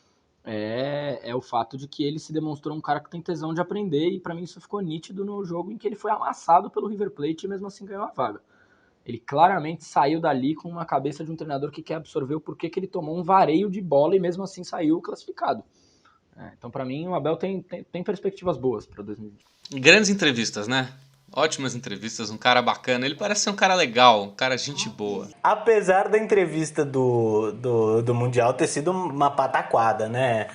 é o fato de que ele se demonstrou um cara que tem tesão de aprender, e para mim isso ficou nítido no jogo em que ele foi amassado pelo River Plate e mesmo assim ganhou a vaga. Ele claramente saiu dali com uma cabeça de um treinador que quer absorver o porquê que ele tomou um vareio de bola e mesmo assim saiu classificado. Então, para mim, o Abel tem perspectivas boas para 2020. Grandes entrevistas, né? Ótimas entrevistas, um cara bacana. Ele parece ser um cara legal, um cara gente boa. Apesar da entrevista do Mundial ter sido uma pataquada, né?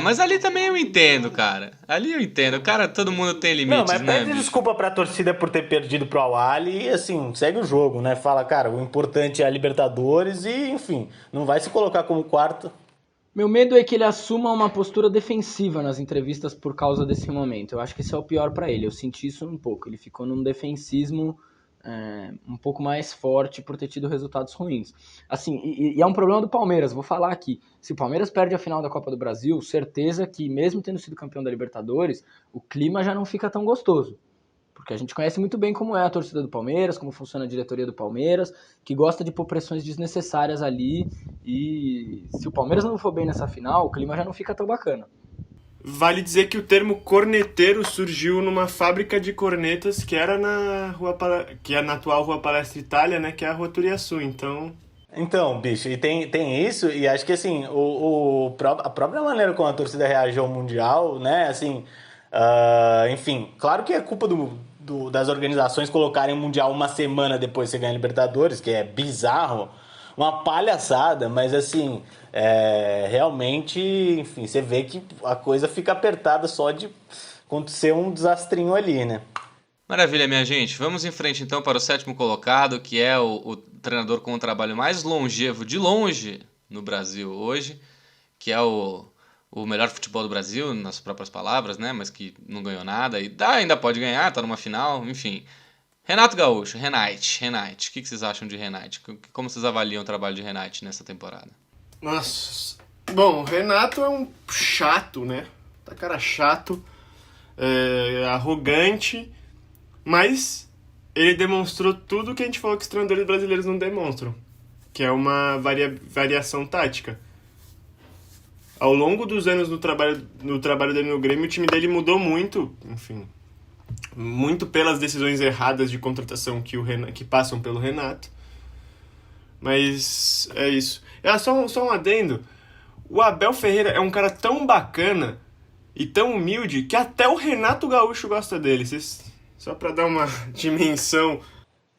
Mas ali também eu entendo, cara. Ali eu entendo. Cara, todo mundo tem limites, Não, mas né, pede bicho? desculpa pra torcida por ter perdido pro Al-Ahly e, assim, segue o jogo, né? Fala, cara, o importante é a Libertadores e, enfim, não vai se colocar como quarto. Meu medo é que ele assuma uma postura defensiva nas entrevistas por causa desse momento. Eu acho que isso é o pior para ele. Eu senti isso um pouco. Ele ficou num defensismo um pouco mais forte por ter tido resultados ruins. Assim, e é um problema do Palmeiras, vou falar aqui. Se o Palmeiras perde a final da Copa do Brasil, certeza que, mesmo tendo sido campeão da Libertadores, o clima já não fica tão gostoso. Porque a gente conhece muito bem como é a torcida do Palmeiras, como funciona a diretoria do Palmeiras, que gosta de pôr pressões desnecessárias ali. E se o Palmeiras não for bem nessa final, o clima já não fica tão bacana. Vale dizer que o termo corneteiro surgiu numa fábrica de cornetas que era que é na atual Rua Palestra Itália, né? Que é a Rua Turiaçu, Então, bicho, e tem isso, e acho que, assim, a própria maneira como a torcida reagiu ao Mundial, né, assim, enfim, claro que é culpa das organizações colocarem o Mundial uma semana depois de você ganhar a Libertadores, que é bizarro, uma palhaçada, mas, assim, realmente, enfim, você vê que a coisa fica apertada só de acontecer um desastrinho ali, né? Maravilha, minha gente. Vamos em frente então para o 7º colocado, que é o treinador com o trabalho mais longevo de longe no Brasil hoje, que é o melhor futebol do Brasil, nas próprias palavras, né? Mas que não ganhou nada e ainda pode ganhar, tá numa final, enfim. Renato Gaúcho, Renate. O que vocês acham de Renate? Como vocês avaliam o trabalho de Renate nessa temporada? Nossa. Bom, o Renato é um chato, né? Tá cara chato, arrogante, mas ele demonstrou tudo que a gente falou que os treinadores brasileiros não demonstram, que é uma variação tática. Ao longo dos anos no trabalho dele no Grêmio, o time dele mudou muito, enfim, muito pelas decisões erradas de contratação que passam pelo Renato. Mas é isso. Só um adendo. O Abel Ferreira é um cara tão bacana e tão humilde que até o Renato Gaúcho gosta dele. Só pra dar uma dimensão.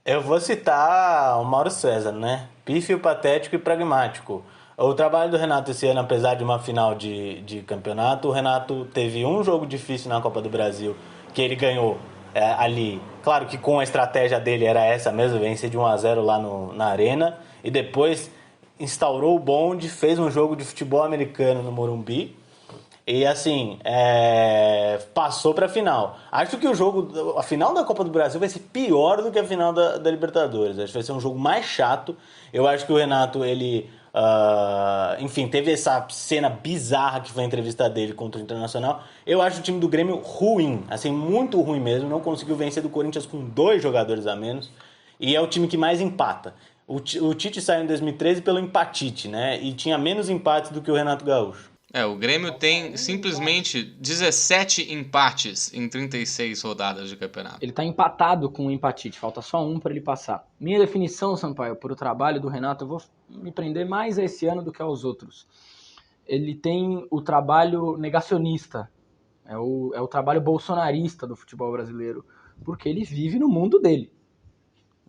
Eu vou citar o Mauro César, né? Pífio, patético e pragmático. O trabalho do Renato esse ano, apesar de uma final de campeonato, o Renato teve um jogo difícil na Copa do Brasil, que ele ganhou ali. Claro que com a estratégia dele era essa mesmo, vencer de 1-0 lá na Arena. E depois instaurou o bonde, fez um jogo de futebol americano no Morumbi. E assim, passou para a final. Acho que a final da Copa do Brasil vai ser pior do que a final da Libertadores. Acho que vai ser um jogo mais chato. Eu acho que o Renato, ele... enfim, teve essa cena bizarra que foi a entrevista dele contra o Internacional. Eu acho o time do Grêmio ruim, assim, muito ruim mesmo. Não conseguiu vencer do Corinthians com 2 jogadores a menos. E é o time que mais empata. O Tite saiu em 2013 pelo empatite, né? E tinha menos empates do que o Renato Gaúcho. O Grêmio tem simplesmente 17 empates em 36 rodadas de campeonato. Ele tá empatado com o empatite, falta só um para ele passar. Minha definição, Sampaio, por o trabalho do Renato, eu vou me prender mais a esse ano do que aos outros. Ele tem o trabalho negacionista, é o trabalho bolsonarista do futebol brasileiro, porque ele vive no mundo dele,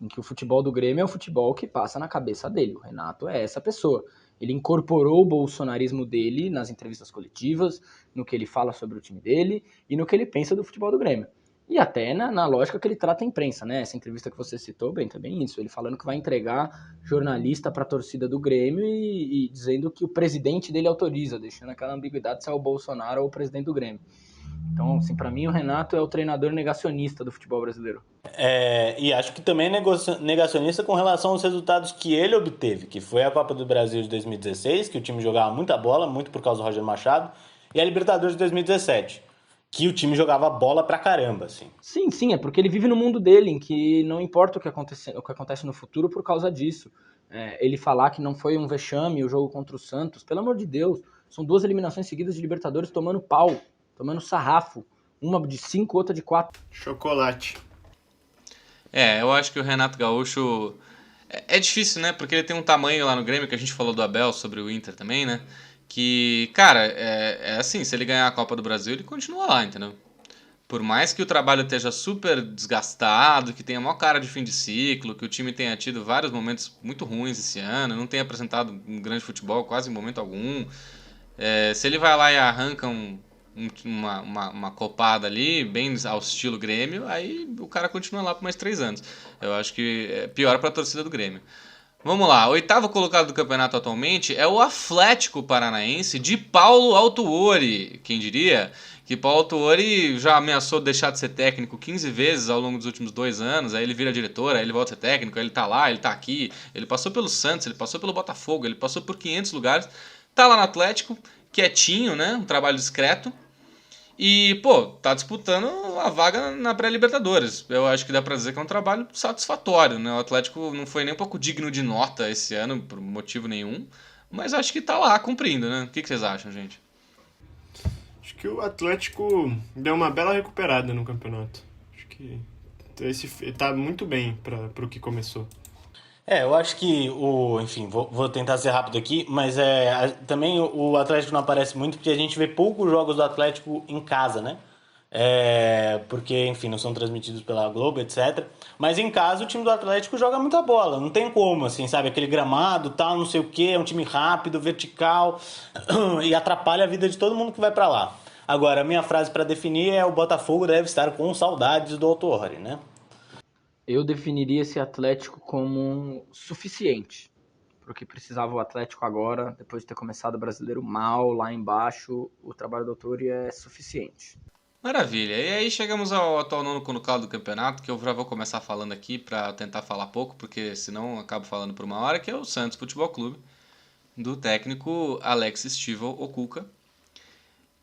em que o futebol do Grêmio é o futebol que passa na cabeça dele. O Renato é essa pessoa. Ele incorporou o bolsonarismo dele nas entrevistas coletivas, no que ele fala sobre o time dele e no que ele pensa do futebol do Grêmio. E até na lógica que ele trata a imprensa, né? Essa entrevista que você citou, bem, também isso. Ele falando que vai entregar jornalista para a torcida do Grêmio e dizendo que o presidente dele autoriza, deixando aquela ambiguidade se é o Bolsonaro ou o presidente do Grêmio. Então, assim, para mim o Renato é o treinador negacionista do futebol brasileiro. E acho que também negacionista com relação aos resultados que ele obteve, que foi a Copa do Brasil de 2016, que o time jogava muita bola, muito por causa do Roger Machado, e a Libertadores de 2017, que o time jogava bola pra caramba, assim. Sim, é porque ele vive no mundo dele, em que não importa o que acontece no futuro por causa disso. Ele falar que não foi um vexame o jogo contra o Santos, pelo amor de Deus, são 2 eliminações seguidas de Libertadores tomando pau, tomando sarrafo, uma de 5, outra de 4. Chocolate. Eu acho que o Renato Gaúcho é difícil, né? Porque ele tem um tamanho lá no Grêmio, que a gente falou do Abel sobre o Inter também, né? Que, cara, é assim, se ele ganhar a Copa do Brasil, ele continua lá, entendeu? Por mais que o trabalho esteja super desgastado, que tenha maior cara de fim de ciclo, que o time tenha tido vários momentos muito ruins esse ano, não tenha apresentado um grande futebol quase em momento algum, se ele vai lá e arranca uma copada ali, bem ao estilo Grêmio, aí o cara continua lá por mais 3 anos. Eu acho que é pior para a torcida do Grêmio. Vamos lá, 8º colocado do campeonato atualmente é o Atlético Paranaense de Paulo Autuori. Quem diria que Paulo Autuori já ameaçou deixar de ser técnico 15 vezes ao longo dos últimos 2 anos, aí ele vira diretor, aí ele volta a ser técnico, aí ele tá lá, ele tá aqui, ele passou pelo Santos, ele passou pelo Botafogo, ele passou por 500 lugares, tá lá no Atlético, quietinho, né, um trabalho discreto. E, pô, tá disputando a vaga na pré-Libertadores. Eu acho que dá pra dizer que é um trabalho satisfatório, né? O Atlético não foi nem um pouco digno de nota esse ano, por motivo nenhum. Mas acho que tá lá, cumprindo, né? O que vocês acham, gente? Acho que o Atlético deu uma bela recuperada no campeonato. Acho que tá muito bem pro que começou. Eu acho que enfim, vou tentar ser rápido aqui, mas também o Atlético não aparece muito porque a gente vê poucos jogos do Atlético em casa, né? Porque, enfim, não são transmitidos pela Globo, etc. Mas em casa o time do Atlético joga muita bola, não tem como, assim, sabe? Aquele gramado, tal, não sei o quê, é um time rápido, vertical e atrapalha a vida de todo mundo que vai pra lá. Agora, a minha frase pra definir é: o Botafogo deve estar com saudades do Autuori, né? Eu definiria esse Atlético como suficiente para o que precisava o Atlético agora, depois de ter começado o Brasileiro mal, lá embaixo, o trabalho do Autuori é suficiente. Maravilha. E aí chegamos ao atual 9º colocado do campeonato, que eu já vou começar falando aqui pra tentar falar pouco, porque senão eu acabo falando por uma hora, que é o Santos Futebol Clube, do técnico Alex Stival, o Cuca,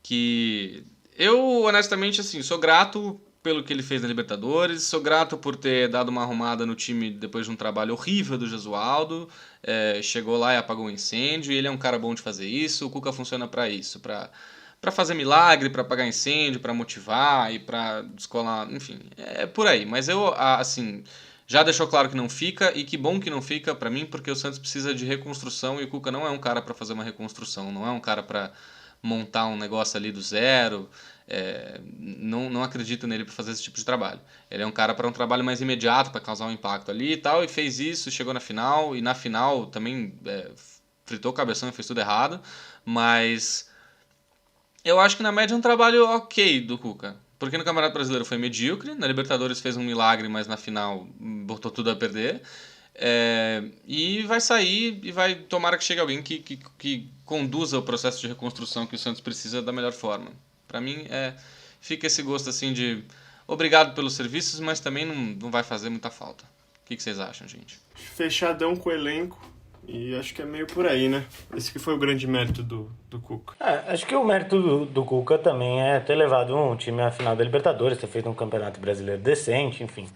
que eu, honestamente, assim, sou grato pelo que ele fez na Libertadores, sou grato por ter dado uma arrumada no time depois de um trabalho horrível do Jesualdo, chegou lá e apagou o incêndio, e ele é um cara bom de fazer isso, o Cuca funciona pra isso, pra fazer milagre, pra apagar incêndio, pra motivar e pra descolar, enfim, é por aí. Mas eu, assim, já deixou claro que não fica, e que bom que não fica pra mim, porque o Santos precisa de reconstrução e o Cuca não é um cara pra fazer uma reconstrução, não é um cara pra montar um negócio ali do zero. Não acredito nele para fazer esse tipo de trabalho. Ele é um cara para um trabalho mais imediato, para causar um impacto ali e tal, e fez isso, chegou na final, e na final também fritou o cabeção e fez tudo errado, mas eu acho que na média é um trabalho ok do Cuca, porque no Campeonato Brasileiro foi medíocre, na Libertadores fez um milagre, mas na final botou tudo a perder. E vai sair e vai tomara que chegue alguém que conduza o processo de reconstrução que o Santos precisa da melhor forma. Pra mim, fica esse gosto assim de obrigado pelos serviços, mas também não vai fazer muita falta. O que vocês acham, gente? Fechadão com o elenco, e acho que é meio por aí, né? Esse que foi o grande mérito do Cuca. Acho que o mérito do Cuca também é ter levado um time à final da Libertadores, ter feito um campeonato brasileiro decente, enfim.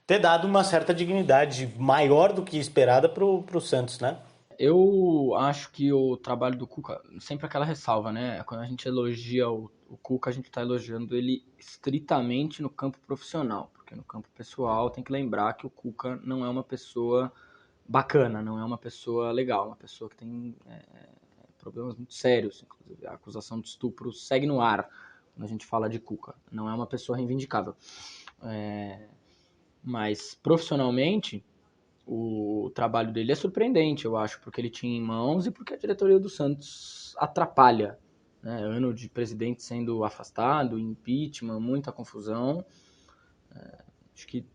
Ter dado uma certa dignidade maior do que esperada pro Santos, né? Eu acho que o trabalho do Cuca, sempre aquela ressalva, né? Quando a gente elogia o Cuca, a gente está elogiando ele estritamente no campo profissional, porque no campo pessoal tem que lembrar que o Cuca não é uma pessoa bacana, não é uma pessoa legal, uma pessoa que tem problemas muito sérios, inclusive a acusação de estupro segue no ar quando a gente fala de Cuca, não é uma pessoa reivindicável. Mas profissionalmente o trabalho dele é surpreendente, eu acho, porque ele tinha em mãos e porque a diretoria do Santos atrapalha, né? Ano de presidente sendo afastado, impeachment, muita confusão. Acho que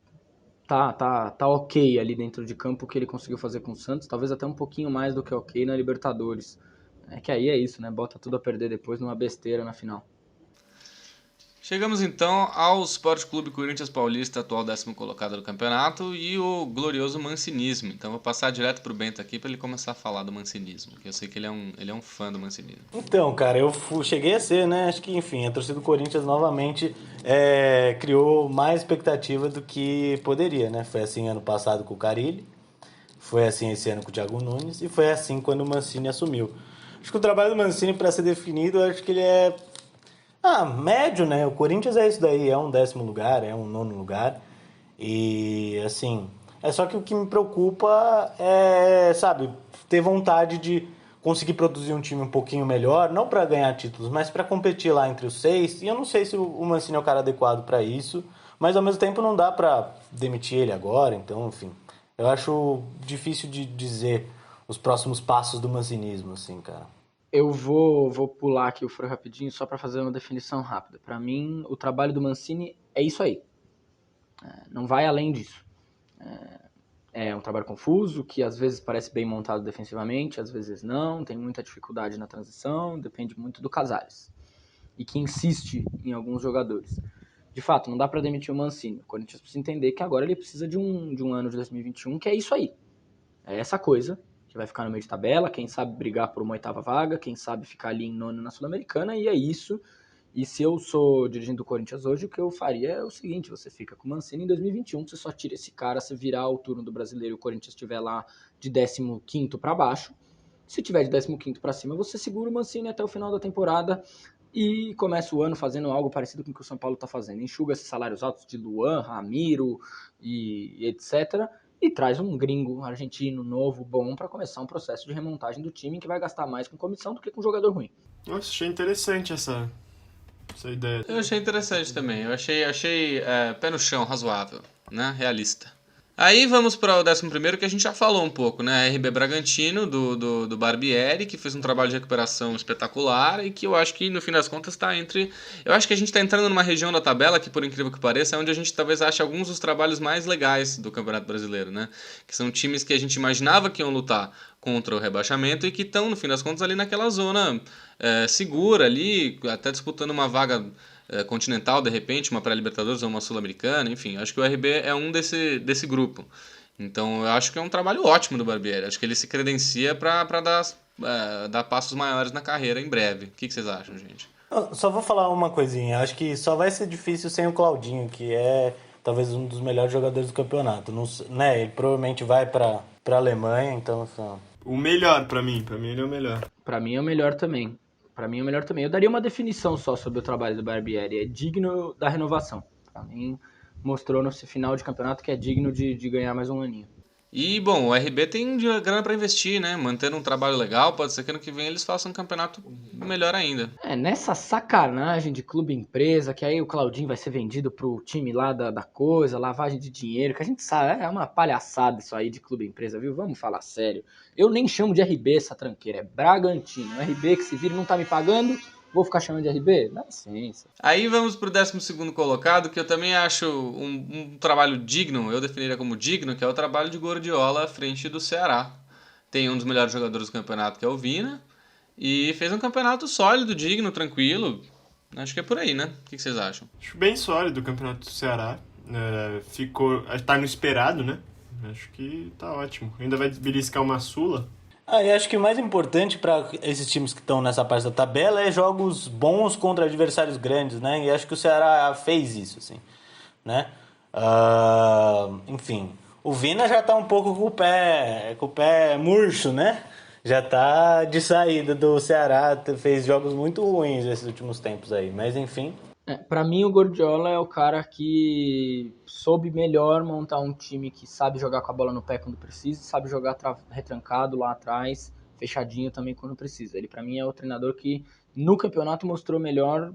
tá ok ali dentro de campo o que ele conseguiu fazer com o Santos, talvez até um pouquinho mais do que ok na Libertadores. Que aí é isso, né? Bota tudo a perder depois numa besteira na final. Chegamos então ao Sport Clube Corinthians Paulista, atual 10º colocado do campeonato, e o glorioso mancinismo. Então vou passar direto pro Bento aqui para ele começar a falar do mancinismo, que eu sei que ele é um fã do mancinismo. Então, cara, eu cheguei a ser, né? Acho que, enfim, a torcida do Corinthians novamente criou mais expectativa do que poderia, né? Foi assim ano passado com o Carille, Foi assim esse ano com o Thiago Nunes e foi assim quando o Mancini assumiu. Acho que o trabalho do Mancini, para ser definido, eu acho que ele é médio, né? O Corinthians é isso daí, é um 10º lugar, é um 9º lugar. E, assim, é só que o que me preocupa é, sabe, ter vontade de conseguir produzir um time um pouquinho melhor, não para ganhar títulos, mas para competir lá entre os 6. E eu não sei se o Mancini é o cara adequado para isso, mas ao mesmo tempo não dá para demitir ele agora, então, enfim. Eu acho difícil de dizer os próximos passos do mancinismo, assim, cara. Eu vou pular aqui o furo rapidinho só para fazer uma definição rápida. Para mim, o trabalho do Mancini é isso aí. Não vai além disso. É um trabalho confuso, que às vezes parece bem montado defensivamente, às vezes não, tem muita dificuldade na transição, depende muito do Casares. E que insiste em alguns jogadores. De fato, não dá para demitir o Mancini. O Corinthians precisa entender que agora ele precisa de um ano de 2021, que é isso aí. É essa coisa, que vai ficar no meio de tabela, quem sabe brigar por uma 8ª vaga, quem sabe ficar ali em 9º na Sul-Americana, e é isso. E se eu sou dirigindo o Corinthians hoje, o que eu faria é o seguinte: você fica com o Mancini em 2021, você só tira esse cara se virar o turno do Brasileiro e o Corinthians estiver lá de 15º para baixo. Se tiver de 15º para cima, você segura o Mancini até o final da temporada e começa o ano fazendo algo parecido com o que o São Paulo está fazendo. Enxuga esses salários altos de Luan, Ramiro e etc., e traz um gringo argentino novo, bom, para começar um processo de remontagem do time que vai gastar mais com comissão do que com jogador ruim. Nossa, achei interessante essa ideia. Eu achei interessante também. Eu achei pé no chão, razoável, né? Realista. Aí vamos para o 11º, que a gente já falou um pouco, né? RB Bragantino, do Barbieri, que fez um trabalho de recuperação espetacular e que eu acho que, no fim das contas, está entre... Eu acho que a gente está entrando numa região da tabela que, por incrível que pareça, é onde a gente talvez ache alguns dos trabalhos mais legais do Campeonato Brasileiro, né? Que são times que a gente imaginava que iam lutar contra o rebaixamento e que estão, no fim das contas, ali naquela zona segura, ali, até disputando uma vaga continental, de repente, uma pré-Libertadores ou uma Sul-Americana, enfim, acho que o RB é um desse grupo. Então eu acho que é um trabalho ótimo do Barbieri, acho que ele se credencia para dar passos maiores na carreira em breve. O que vocês acham, gente? Eu só vou falar uma coisinha, acho que só vai ser difícil sem o Claudinho, que é talvez um dos melhores jogadores do campeonato, não, né? Ele provavelmente vai para Alemanha, então... Assim... O melhor pra mim ele é o melhor. Pra mim é o melhor também. Eu daria uma definição só sobre o trabalho do Barbieri. É digno da renovação. Pra mim, mostrou no final de campeonato que é digno de ganhar mais um aninho. E, bom, o RB tem grana para investir, né? Mantendo um trabalho legal, pode ser que ano que vem eles façam um campeonato melhor ainda. Nessa sacanagem de clube-empresa, que aí o Claudinho vai ser vendido pro time lá da coisa, lavagem de dinheiro, que a gente sabe, é uma palhaçada isso aí de clube-empresa, viu? Vamos falar sério. Eu nem chamo de RB essa tranqueira, é Bragantino. RB que se vira e não tá me pagando, vou ficar chamando de RB? Dá licença. Aí vamos pro 12º colocado, que eu também acho um trabalho digno, eu definiria como digno, que é o trabalho de Guardiola à frente do Ceará. Tem um dos melhores jogadores do campeonato, que é o Vina, e fez um campeonato sólido, digno, tranquilo. Acho que é por aí, né? O que vocês acham? Acho bem sólido o campeonato do Ceará. Tá no esperado, né? Acho que tá ótimo. Ainda vai beliscar uma Sula. E acho que o mais importante para esses times que estão nessa parte da tabela é jogos bons contra adversários grandes, né? E acho que o Ceará fez isso, assim, né? Enfim, o Vina já tá um pouco com o pé murcho, né? Já tá de saída do Ceará, fez jogos muito ruins esses últimos tempos aí, mas enfim... Pra mim, o Guardiola é o cara que soube melhor montar um time que sabe jogar com a bola no pé quando precisa, sabe jogar retrancado lá atrás, fechadinho também quando precisa. Ele, pra mim, é o treinador que no campeonato mostrou melhor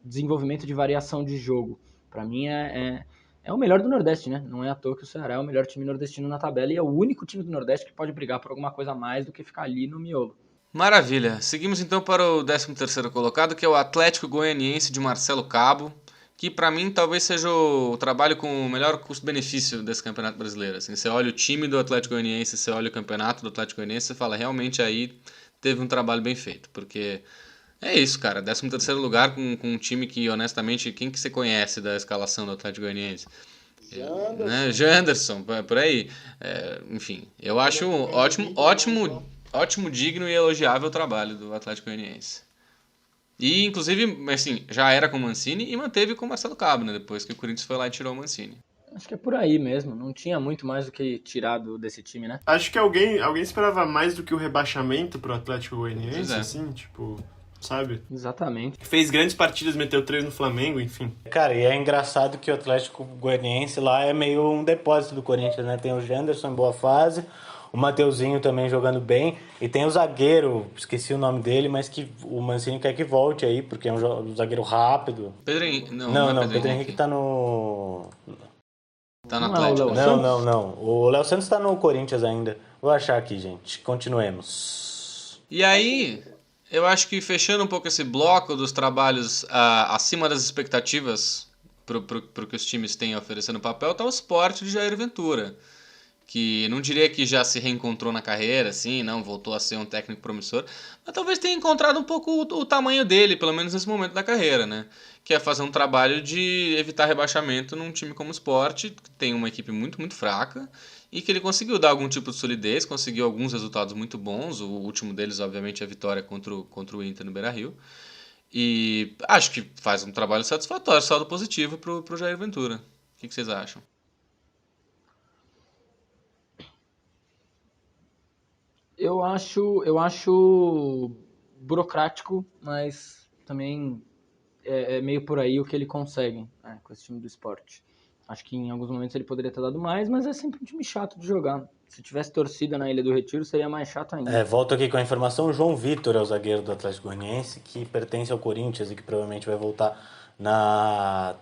desenvolvimento de variação de jogo. Pra mim, é o melhor do Nordeste, né? Não é à toa que o Ceará é o melhor time nordestino na tabela e é o único time do Nordeste que pode brigar por alguma coisa a mais do que ficar ali no miolo. Maravilha. Seguimos então para o 13º colocado, que é o Atlético Goianiense de Marcelo Cabo, que para mim talvez seja o trabalho com o melhor custo-benefício desse Campeonato Brasileiro. Assim, você olha o time do Atlético Goianiense, você olha o campeonato do Atlético Goianiense, você fala, realmente aí teve um trabalho bem feito, porque é isso, cara, 13º lugar com um time que, honestamente, quem que você conhece da escalação do Atlético Goianiense? Janderson, por aí. Enfim, eu acho ótimo, digno e elogiável trabalho do Atlético Goianiense. E, inclusive, assim, já era com o Mancini e manteve com o Marcelo Cabo, né? Depois que o Corinthians foi lá e tirou o Mancini. Acho que é por aí mesmo. Não tinha muito mais do que tirado desse time, né? Acho que alguém esperava mais do que o rebaixamento pro Atlético Pois Goianiense, é. assim, tipo, sabe? Exatamente. Fez grandes partidas, meteu 3 no Flamengo, enfim. Cara, e é engraçado que o Atlético Goianiense lá é meio um depósito do Corinthians, né? Tem o Janderson em boa fase, o Mateuzinho também jogando bem, e tem o zagueiro, esqueci o nome dele, mas que o Mancini quer que volte aí, porque é um zagueiro rápido. Pedro Henrique. Não, Não, é não, Pedro Pedro Henrique. Henrique tá no... Tá no Não é o Atlético, Léo né? Não, Santos? não, não. O Léo Santos tá no Corinthians ainda. Vou achar aqui, gente. Continuemos. E aí, eu acho que fechando um pouco esse bloco dos trabalhos acima das expectativas pro que os times têm a oferecer no papel, tá o Sport de Jair Ventura. Que não diria que já se reencontrou na carreira, assim, não voltou a ser um técnico promissor, mas talvez tenha encontrado um pouco o tamanho dele, pelo menos nesse momento da carreira, né? Que é fazer um trabalho de evitar rebaixamento num time como o Sport, que tem uma equipe muito, muito fraca, e que ele conseguiu dar algum tipo de solidez, conseguiu alguns resultados muito bons, o último deles, obviamente, é a vitória contra o Inter no Beira-Rio, e acho que faz um trabalho satisfatório, saldo positivo pro Jair Ventura. O que vocês acham? Eu acho burocrático, mas também é meio por aí o que ele consegue, né, com esse time do esporte. Acho que em alguns momentos ele poderia ter dado mais, mas é sempre um time chato de jogar. Se tivesse torcida na Ilha do Retiro, seria mais chato ainda. Volto aqui com a informação. O João Vitor é o zagueiro do Atlético Goianiense, que pertence ao Corinthians e que provavelmente vai voltar na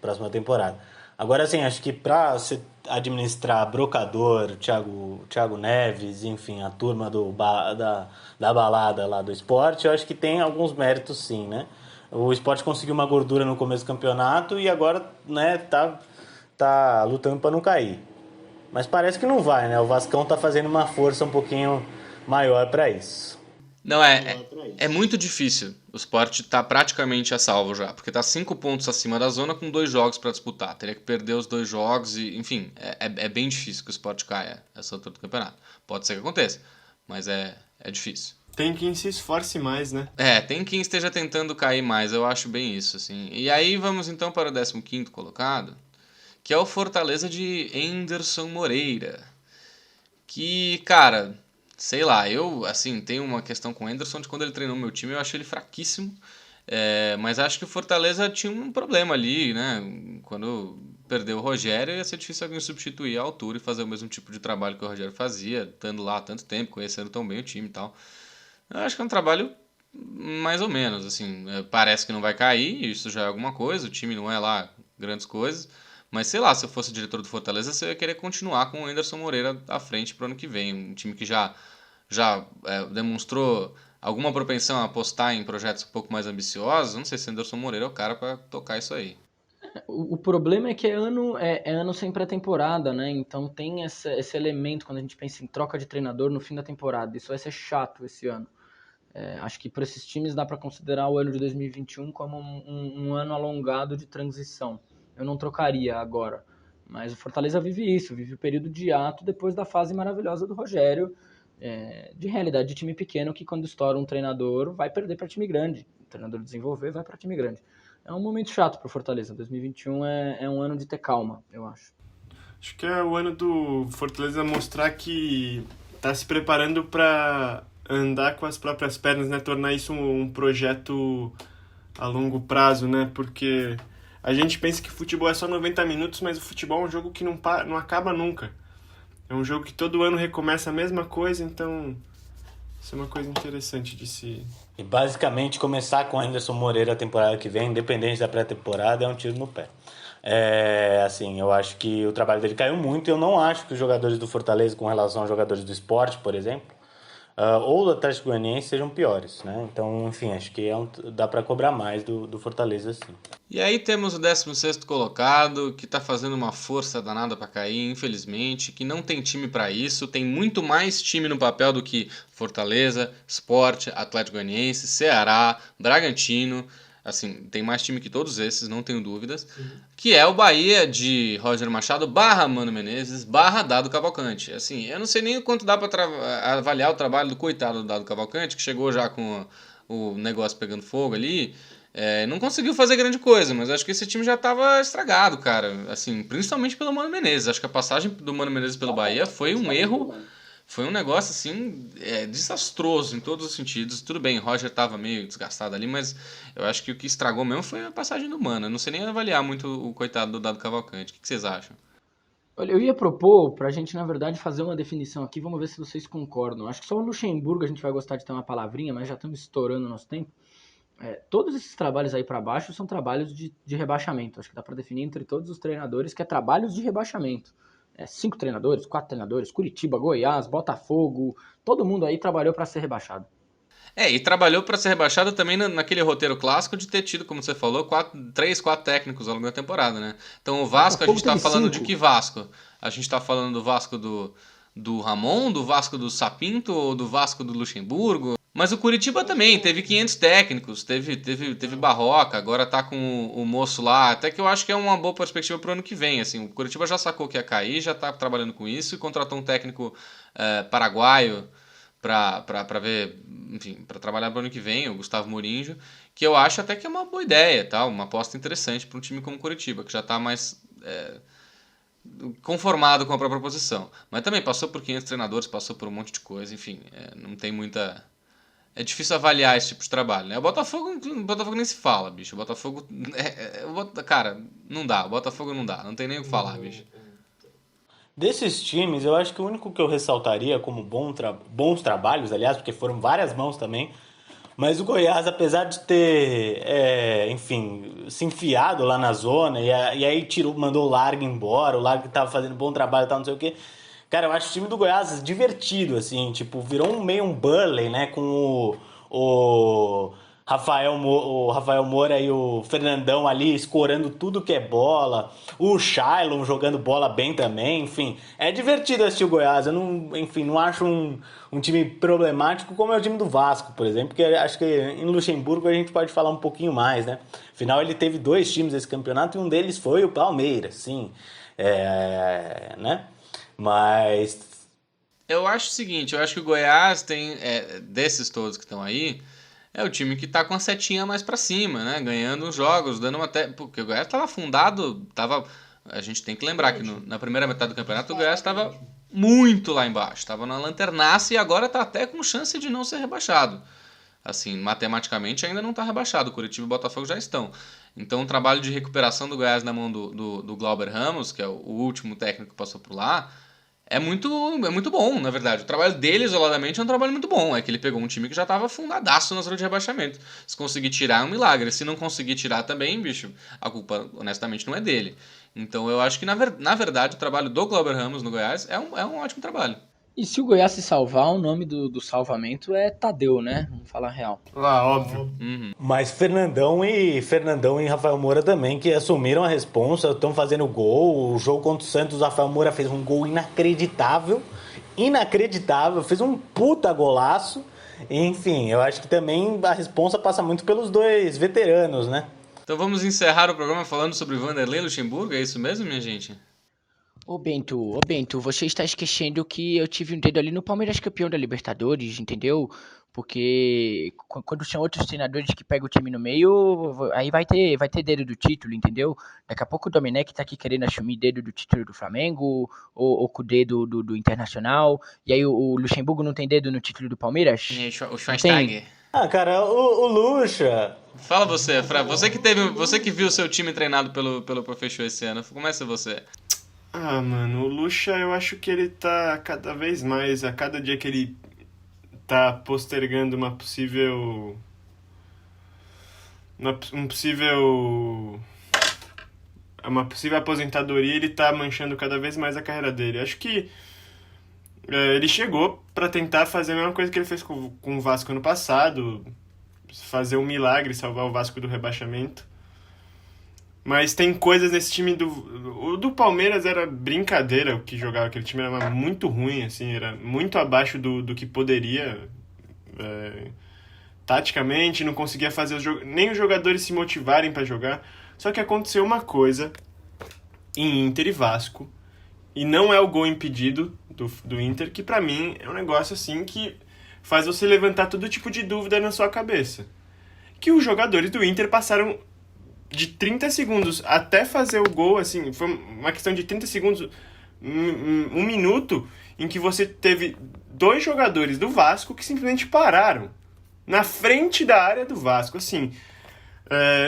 próxima temporada. Agora, assim, acho que para se administrar Brocador, Thiago Neves, enfim, a turma da balada lá do esporte, eu acho que tem alguns méritos sim, né? O esporte conseguiu uma gordura no começo do campeonato e agora, né, tá lutando para não cair. Mas parece que não vai, né? O Vascão tá fazendo uma força um pouquinho maior para isso. Não, é muito difícil. O Sport tá praticamente a salvo já, porque tá 5 pontos acima da zona com 2 jogos para disputar. Teria que perder os 2 jogos e, enfim, é bem difícil que o Sport caia essa altura do campeonato. Pode ser que aconteça, mas é difícil. Tem quem se esforce mais, né? Tem quem esteja tentando cair mais, eu acho bem isso, assim. E aí vamos então para o 15º colocado, que é o Fortaleza de Enderson Moreira. Que, cara, sei lá, eu, assim, tenho uma questão com o Enderson de quando ele treinou meu time, eu achei ele fraquíssimo. Mas acho que o Fortaleza tinha um problema ali, né? Quando perdeu o Rogério, ia ser difícil alguém substituir a altura e fazer o mesmo tipo de trabalho que o Rogério fazia, estando lá há tanto tempo, conhecendo tão bem o time e tal. Eu acho que é um trabalho mais ou menos, assim, parece que não vai cair, isso já é alguma coisa, o time não é lá grandes coisas, mas sei lá, se eu fosse diretor do Fortaleza, eu ia querer continuar com o Enderson Moreira à frente para o ano que vem, um time que já demonstrou alguma propensão a apostar em projetos um pouco mais ambiciosos, não sei se o Enderson Moreira é o cara para tocar isso aí. O problema é que é ano sem pré-temporada, né? Então tem esse elemento quando a gente pensa em troca de treinador no fim da temporada. Isso vai ser chato esse ano. Acho que para esses times dá para considerar o ano de 2021 como um ano alongado de transição. Eu não trocaria agora, mas o Fortaleza vive isso, vive o período de ato depois da fase maravilhosa do Rogério, de realidade de time pequeno que quando estoura um treinador vai perder para time grande. O treinador desenvolver vai para time grande. É um momento chato para o Fortaleza. 2021 é um ano de ter calma, eu acho. Acho que é o ano do Fortaleza mostrar que tá se preparando para andar com as próprias pernas, né? Tornar isso um projeto a longo prazo, né? Porque a gente pensa que futebol é só 90 minutos, mas o futebol é um jogo que não acaba nunca. É um jogo que todo ano recomeça a mesma coisa, então isso é uma coisa interessante de se... E basicamente começar com o Anderson Moreira a temporada que vem, independente da pré-temporada, é um tiro no pé. Assim, eu acho que o trabalho dele caiu muito e eu não acho que os jogadores do Fortaleza, com relação aos jogadores do esporte, por exemplo, ou do Atlético Goianiense sejam piores, né? Então, enfim, acho que dá para cobrar mais do Fortaleza, sim. E aí temos o 16º colocado, que tá fazendo uma força danada para cair, infelizmente, que não tem time para isso, tem muito mais time no papel do que Fortaleza, Sport, Atlético Goianiense, Ceará, Bragantino, assim, tem mais time que todos esses, não tenho dúvidas, que é o Bahia de Roger Machado / Mano Menezes / Dado Cavalcante. Assim, eu não sei nem o quanto dá para avaliar o trabalho do coitado do Dado Cavalcante, que chegou já com o negócio pegando fogo ali. Não conseguiu fazer grande coisa, mas acho que esse time já estava estragado, cara. Assim, principalmente pelo Mano Menezes. Acho que a passagem do Mano Menezes pelo Bahia foi um erro, foi um negócio assim, desastroso em todos os sentidos. Tudo bem, Roger estava meio desgastado ali, mas eu acho que o que estragou mesmo foi a passagem do Mano. Eu não sei nem avaliar muito o coitado do Dado Cavalcante. O que vocês acham? Olha, eu ia propor pra gente, na verdade, fazer uma definição aqui, vamos ver se vocês concordam. Acho que só o Luxemburgo a gente vai gostar de ter uma palavrinha, mas já estamos estourando o nosso tempo. Todos esses trabalhos aí pra baixo são trabalhos de rebaixamento. Acho que dá pra definir entre todos os treinadores que é trabalhos de rebaixamento. 5 treinadores, 4 treinadores, Curitiba, Goiás, Botafogo, todo mundo aí trabalhou pra ser rebaixado. E trabalhou para ser rebaixado também naquele roteiro clássico de ter tido, como você falou, 3, 4 técnicos ao longo da temporada, né? Então o Vasco, a gente tá falando de que Vasco? A gente tá falando do Vasco do Ramon, do Vasco do Sapinto ou do Vasco do Luxemburgo? Mas o Curitiba também teve 500 técnicos, teve Barroca, agora tá com o moço lá, até que eu acho que é uma boa perspectiva pro ano que vem, assim. O Curitiba já sacou que ia cair, já tá trabalhando com isso e contratou um técnico paraguaio para ver, enfim, para trabalhar para o ano que vem, o Gustavo Mourinho, que eu acho até que é uma boa ideia, tá? Uma aposta interessante para um time como o Curitiba, que já está mais conformado com a própria posição. Mas também passou por 500 treinadores, passou por um monte de coisa, enfim, não tem muita... É difícil avaliar esse tipo de trabalho, né? O Botafogo nem se fala, bicho. O Botafogo... cara, não dá. O Botafogo não dá. Não tem nem o que falar, bicho. Desses times, eu acho que o único que eu ressaltaria como bons trabalhos, aliás, porque foram várias mãos também, mas o Goiás, apesar de ter, enfim, se enfiado lá na zona, e aí mandou o Largue embora, o Largue tava fazendo bom trabalho e tal, não sei o quê. Cara, eu acho o time do Goiás divertido, assim, tipo, virou meio um Burley, né, com o Rafael Moura e o Fernandão ali escorando tudo que é bola, o Shailon jogando bola bem também, enfim. É divertido assistir o Goiás, eu não acho um time problemático como é o time do Vasco, por exemplo, porque acho que em Luxemburgo a gente pode falar um pouquinho mais, né? Afinal, ele teve 2 times nesse campeonato e um deles foi o Palmeiras, sim, né? Mas... Eu acho o seguinte, eu acho que o Goiás tem, desses todos que estão aí, é o time que tá com a setinha mais pra cima, né? Ganhando os jogos, dando porque o Goiás tava afundado, a gente tem que lembrar que na primeira metade do campeonato o Goiás tava muito lá embaixo, tava na lanternaça e agora tá até com chance de não ser rebaixado. Assim, matematicamente ainda não tá rebaixado, o Curitiba e o Botafogo já estão. Então o trabalho de recuperação do Goiás na mão do Glauber Ramos, que é o último técnico que passou por lá, é muito bom, na verdade. O trabalho dele, isoladamente, é um trabalho muito bom. É que ele pegou um time que já estava afundadaço na zona de rebaixamento. Se conseguir tirar, é um milagre. Se não conseguir tirar também, bicho, a culpa, honestamente, não é dele. Então eu acho que, na verdade, o trabalho do Glauber Ramos no Goiás é um ótimo trabalho. E se o Goiás se salvar, o nome do salvamento é Tadeu, né? Vamos falar a real. Óbvio. Uhum. Mas Fernandão e Rafael Moura também, que assumiram a responsa, estão fazendo gol. O jogo contra o Santos, o Rafael Moura fez um gol inacreditável, fez um puta golaço. Enfim, eu acho que também a responsa passa muito pelos 2 veteranos, né? Então vamos encerrar o programa falando sobre Vanderlei Luxemburgo, é isso mesmo, minha gente? Ô Bento, você está esquecendo que eu tive um dedo ali no Palmeiras campeão da Libertadores, entendeu? Porque quando são outros treinadores que pegam o time no meio, aí vai ter dedo do título, entendeu? Daqui a pouco o Domenech tá aqui querendo assumir dedo do título do Flamengo, ou com o dedo do Internacional, e aí o Luxemburgo não tem dedo no título do Palmeiras? O Schweinsteiger. Ah, cara, o Lucha... Fala você, Fra. Você que viu o seu time treinado pelo Professor esse ano. Começa você. Ah, mano, o Lucha, eu acho que ele tá cada vez mais, a cada dia que ele tá postergando uma possível aposentadoria, ele tá manchando cada vez mais a carreira dele. Acho que ele chegou pra tentar fazer a mesma coisa que ele fez com o Vasco ano passado, fazer um milagre, salvar o Vasco do rebaixamento. Mas tem coisas nesse time o do Palmeiras era brincadeira o que jogava, aquele time era muito ruim, assim, era muito abaixo do que poderia, taticamente, não conseguia fazer nem os jogadores se motivarem para jogar. Só que aconteceu uma coisa em Inter e Vasco, e não é o gol impedido do Inter, que pra mim é um negócio assim que faz você levantar todo tipo de dúvida na sua cabeça. que os jogadores do Inter passaram de 30 segundos até fazer o gol, assim, foi uma questão de 30 segundos, um minuto, em que você teve 2 jogadores do Vasco que simplesmente pararam na frente da área do Vasco, assim.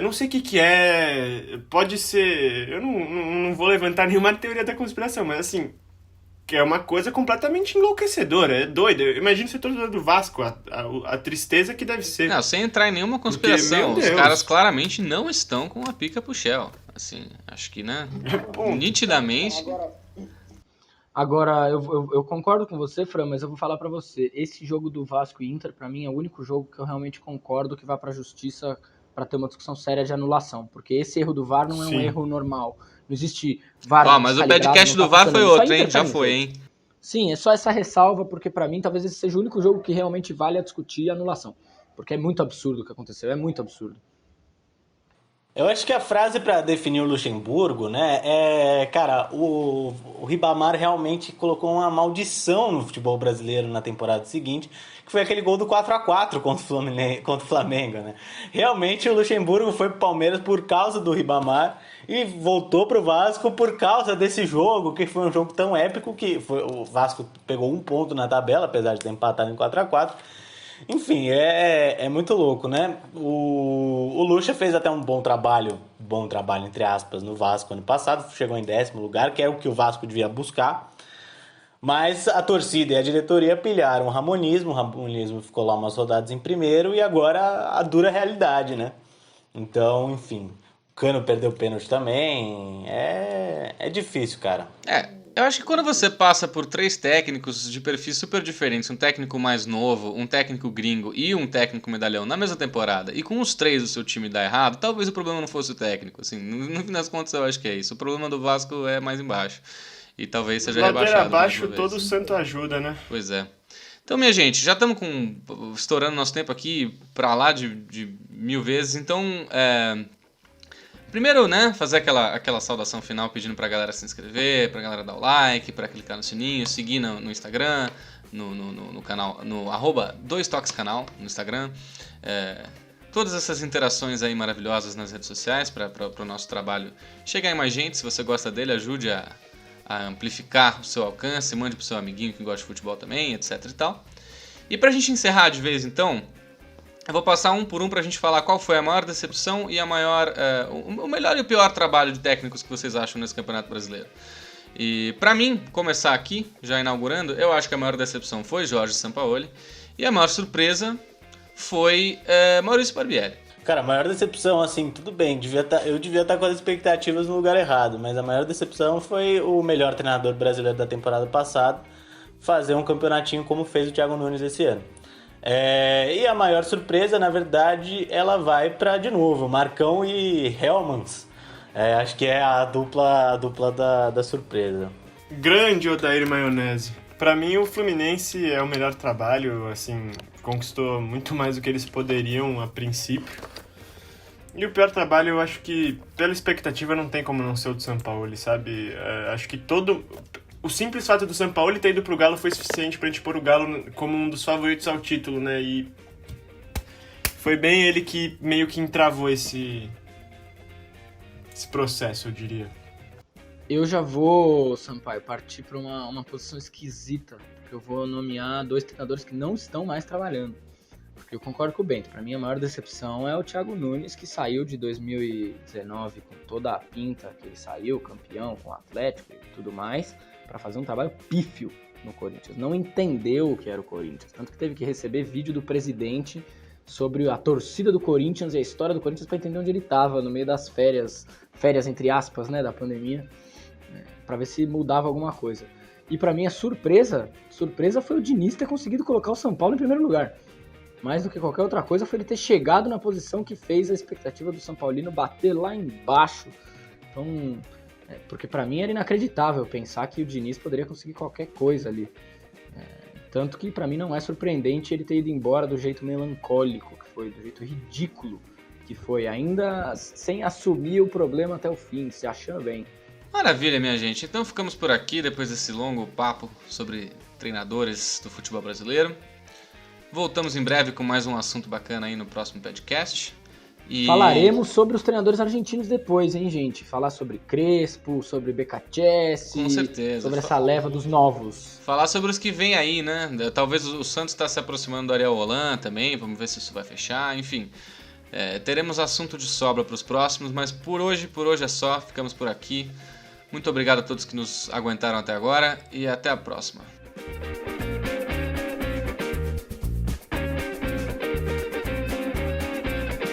Não sei o que é, pode ser, eu não vou levantar nenhuma teoria da conspiração, mas assim, que é uma coisa completamente enlouquecedora, é doido. Imagina ser torcedor do Vasco, a tristeza que deve ser. Não, sem entrar em nenhuma conspiração, os caras claramente não estão com a pica pro Shell. Assim, acho que, né, nitidamente... Agora, eu concordo com você, Fran, mas eu vou falar pra você. Esse jogo do Vasco e Inter, pra mim, é o único jogo que eu realmente concordo que vai pra justiça pra ter uma discussão séria de anulação. Porque esse erro do VAR não é um erro normal. Não existe VAR. Mas o podcast do VAR foi outro, hein? Já foi, hein? Sim, é só essa ressalva, porque pra mim talvez esse seja o único jogo que realmente vale a discutir a anulação. Porque é muito absurdo o que aconteceu, é muito absurdo. Eu acho que a frase para definir o Luxemburgo, né, cara, o Ribamar realmente colocou uma maldição no futebol brasileiro na temporada seguinte, que foi aquele gol do 4-4 contra o Flamengo, né? Realmente o Luxemburgo foi pro Palmeiras por causa do Ribamar e voltou pro Vasco por causa desse jogo, que foi um jogo tão épico que o Vasco pegou 1 ponto na tabela, apesar de ter empatado em 4-4. Enfim, é muito louco, né? O Lucha fez até um bom trabalho entre aspas, no Vasco ano passado, chegou em 10º lugar, que é o que o Vasco devia buscar. Mas a torcida e a diretoria pilharam o Ramonismo ficou lá umas rodadas em primeiro e agora a dura realidade, né? Então, enfim, o Cano perdeu o pênalti também, é difícil, cara. Eu acho que quando você passa por 3 técnicos de perfis super diferentes, um técnico mais novo, um técnico gringo e um técnico medalhão na mesma temporada, e com os 3 o seu time dá errado, talvez o problema não fosse o técnico. Assim, no fim das contas eu acho que é isso. O problema do Vasco é mais embaixo. E talvez seja rebaixado. Ladeira abaixo todo santo ajuda, né? Pois é. Então, minha gente, já estamos estourando nosso tempo aqui pra lá de 1000 vezes, então... Primeiro, né, fazer aquela saudação final pedindo pra galera se inscrever, pra galera dar o like, pra clicar no sininho, seguir no Instagram, no canal, no @2toquescanal no Instagram. Todas essas interações aí maravilhosas nas redes sociais para o nosso trabalho chegar em mais gente. Se você gosta dele, ajude a amplificar o seu alcance, mande pro seu amiguinho que gosta de futebol também, etc e tal. E pra gente encerrar de vez, então... Eu vou passar um por um pra gente falar qual foi a maior decepção e o melhor e o pior trabalho de técnicos que vocês acham nesse Campeonato Brasileiro. E pra mim, começar aqui, já inaugurando, eu acho que a maior decepção foi Jorge Sampaoli e a maior surpresa foi Maurício Barbieri. Cara, a maior decepção, assim, tudo bem, eu devia estar com as expectativas no lugar errado, mas a maior decepção foi o melhor treinador brasileiro da temporada passada fazer um campeonatinho como fez o Thiago Nunes esse ano. E a maior surpresa, na verdade, ela vai para, de novo, Marcão e Helmans. Acho que é a dupla da surpresa. Grande Odair Maionese. Pra mim, o Fluminense é o melhor trabalho, assim, conquistou muito mais do que eles poderiam a princípio. E o pior trabalho, eu acho que, pela expectativa, não tem como não ser o do Sampaoli, sabe? Acho que o simples fato do Sampaoli ter ido pro Galo foi suficiente pra gente pôr o Galo como um dos favoritos ao título, né? E foi bem ele que meio que entravou esse processo, eu diria. Eu já vou, Sampaio, partir pra uma posição esquisita, porque eu vou nomear 2 treinadores que não estão mais trabalhando. Porque eu concordo com o Bento, pra mim a maior decepção é o Thiago Nunes, que saiu de 2019 com toda a pinta que ele saiu, campeão com o Atlético e tudo mais, para fazer um trabalho pífio no Corinthians. Não entendeu o que era o Corinthians, tanto que teve que receber vídeo do presidente sobre a torcida do Corinthians e a história do Corinthians para entender onde ele estava no meio das férias entre aspas, né, da pandemia, para ver se mudava alguma coisa. E para mim a surpresa foi o Diniz ter conseguido colocar o São Paulo em primeiro lugar. Mais do que qualquer outra coisa foi ele ter chegado na posição que fez a expectativa do São Paulino bater lá embaixo. Então... porque pra mim era inacreditável pensar que o Diniz poderia conseguir qualquer coisa ali. Tanto que pra mim não é surpreendente ele ter ido embora do jeito melancólico que foi, do jeito ridículo que foi, ainda sem assumir o problema até o fim, se achando bem. Maravilha, minha gente. Então ficamos por aqui depois desse longo papo sobre treinadores do futebol brasileiro. Voltamos em breve com mais um assunto bacana aí no próximo podcast. Falaremos sobre os treinadores argentinos depois, hein, gente? Falar sobre Crespo, sobre Becachese, Com certeza. sobre essa leva dos novos. Falar sobre os que vêm aí, né? Talvez o Santos está se aproximando do Ariel Holan também, vamos ver se isso vai fechar, enfim. Teremos assunto de sobra para os próximos, mas por hoje é só, ficamos por aqui. Muito obrigado a todos que nos aguentaram até agora e até a próxima.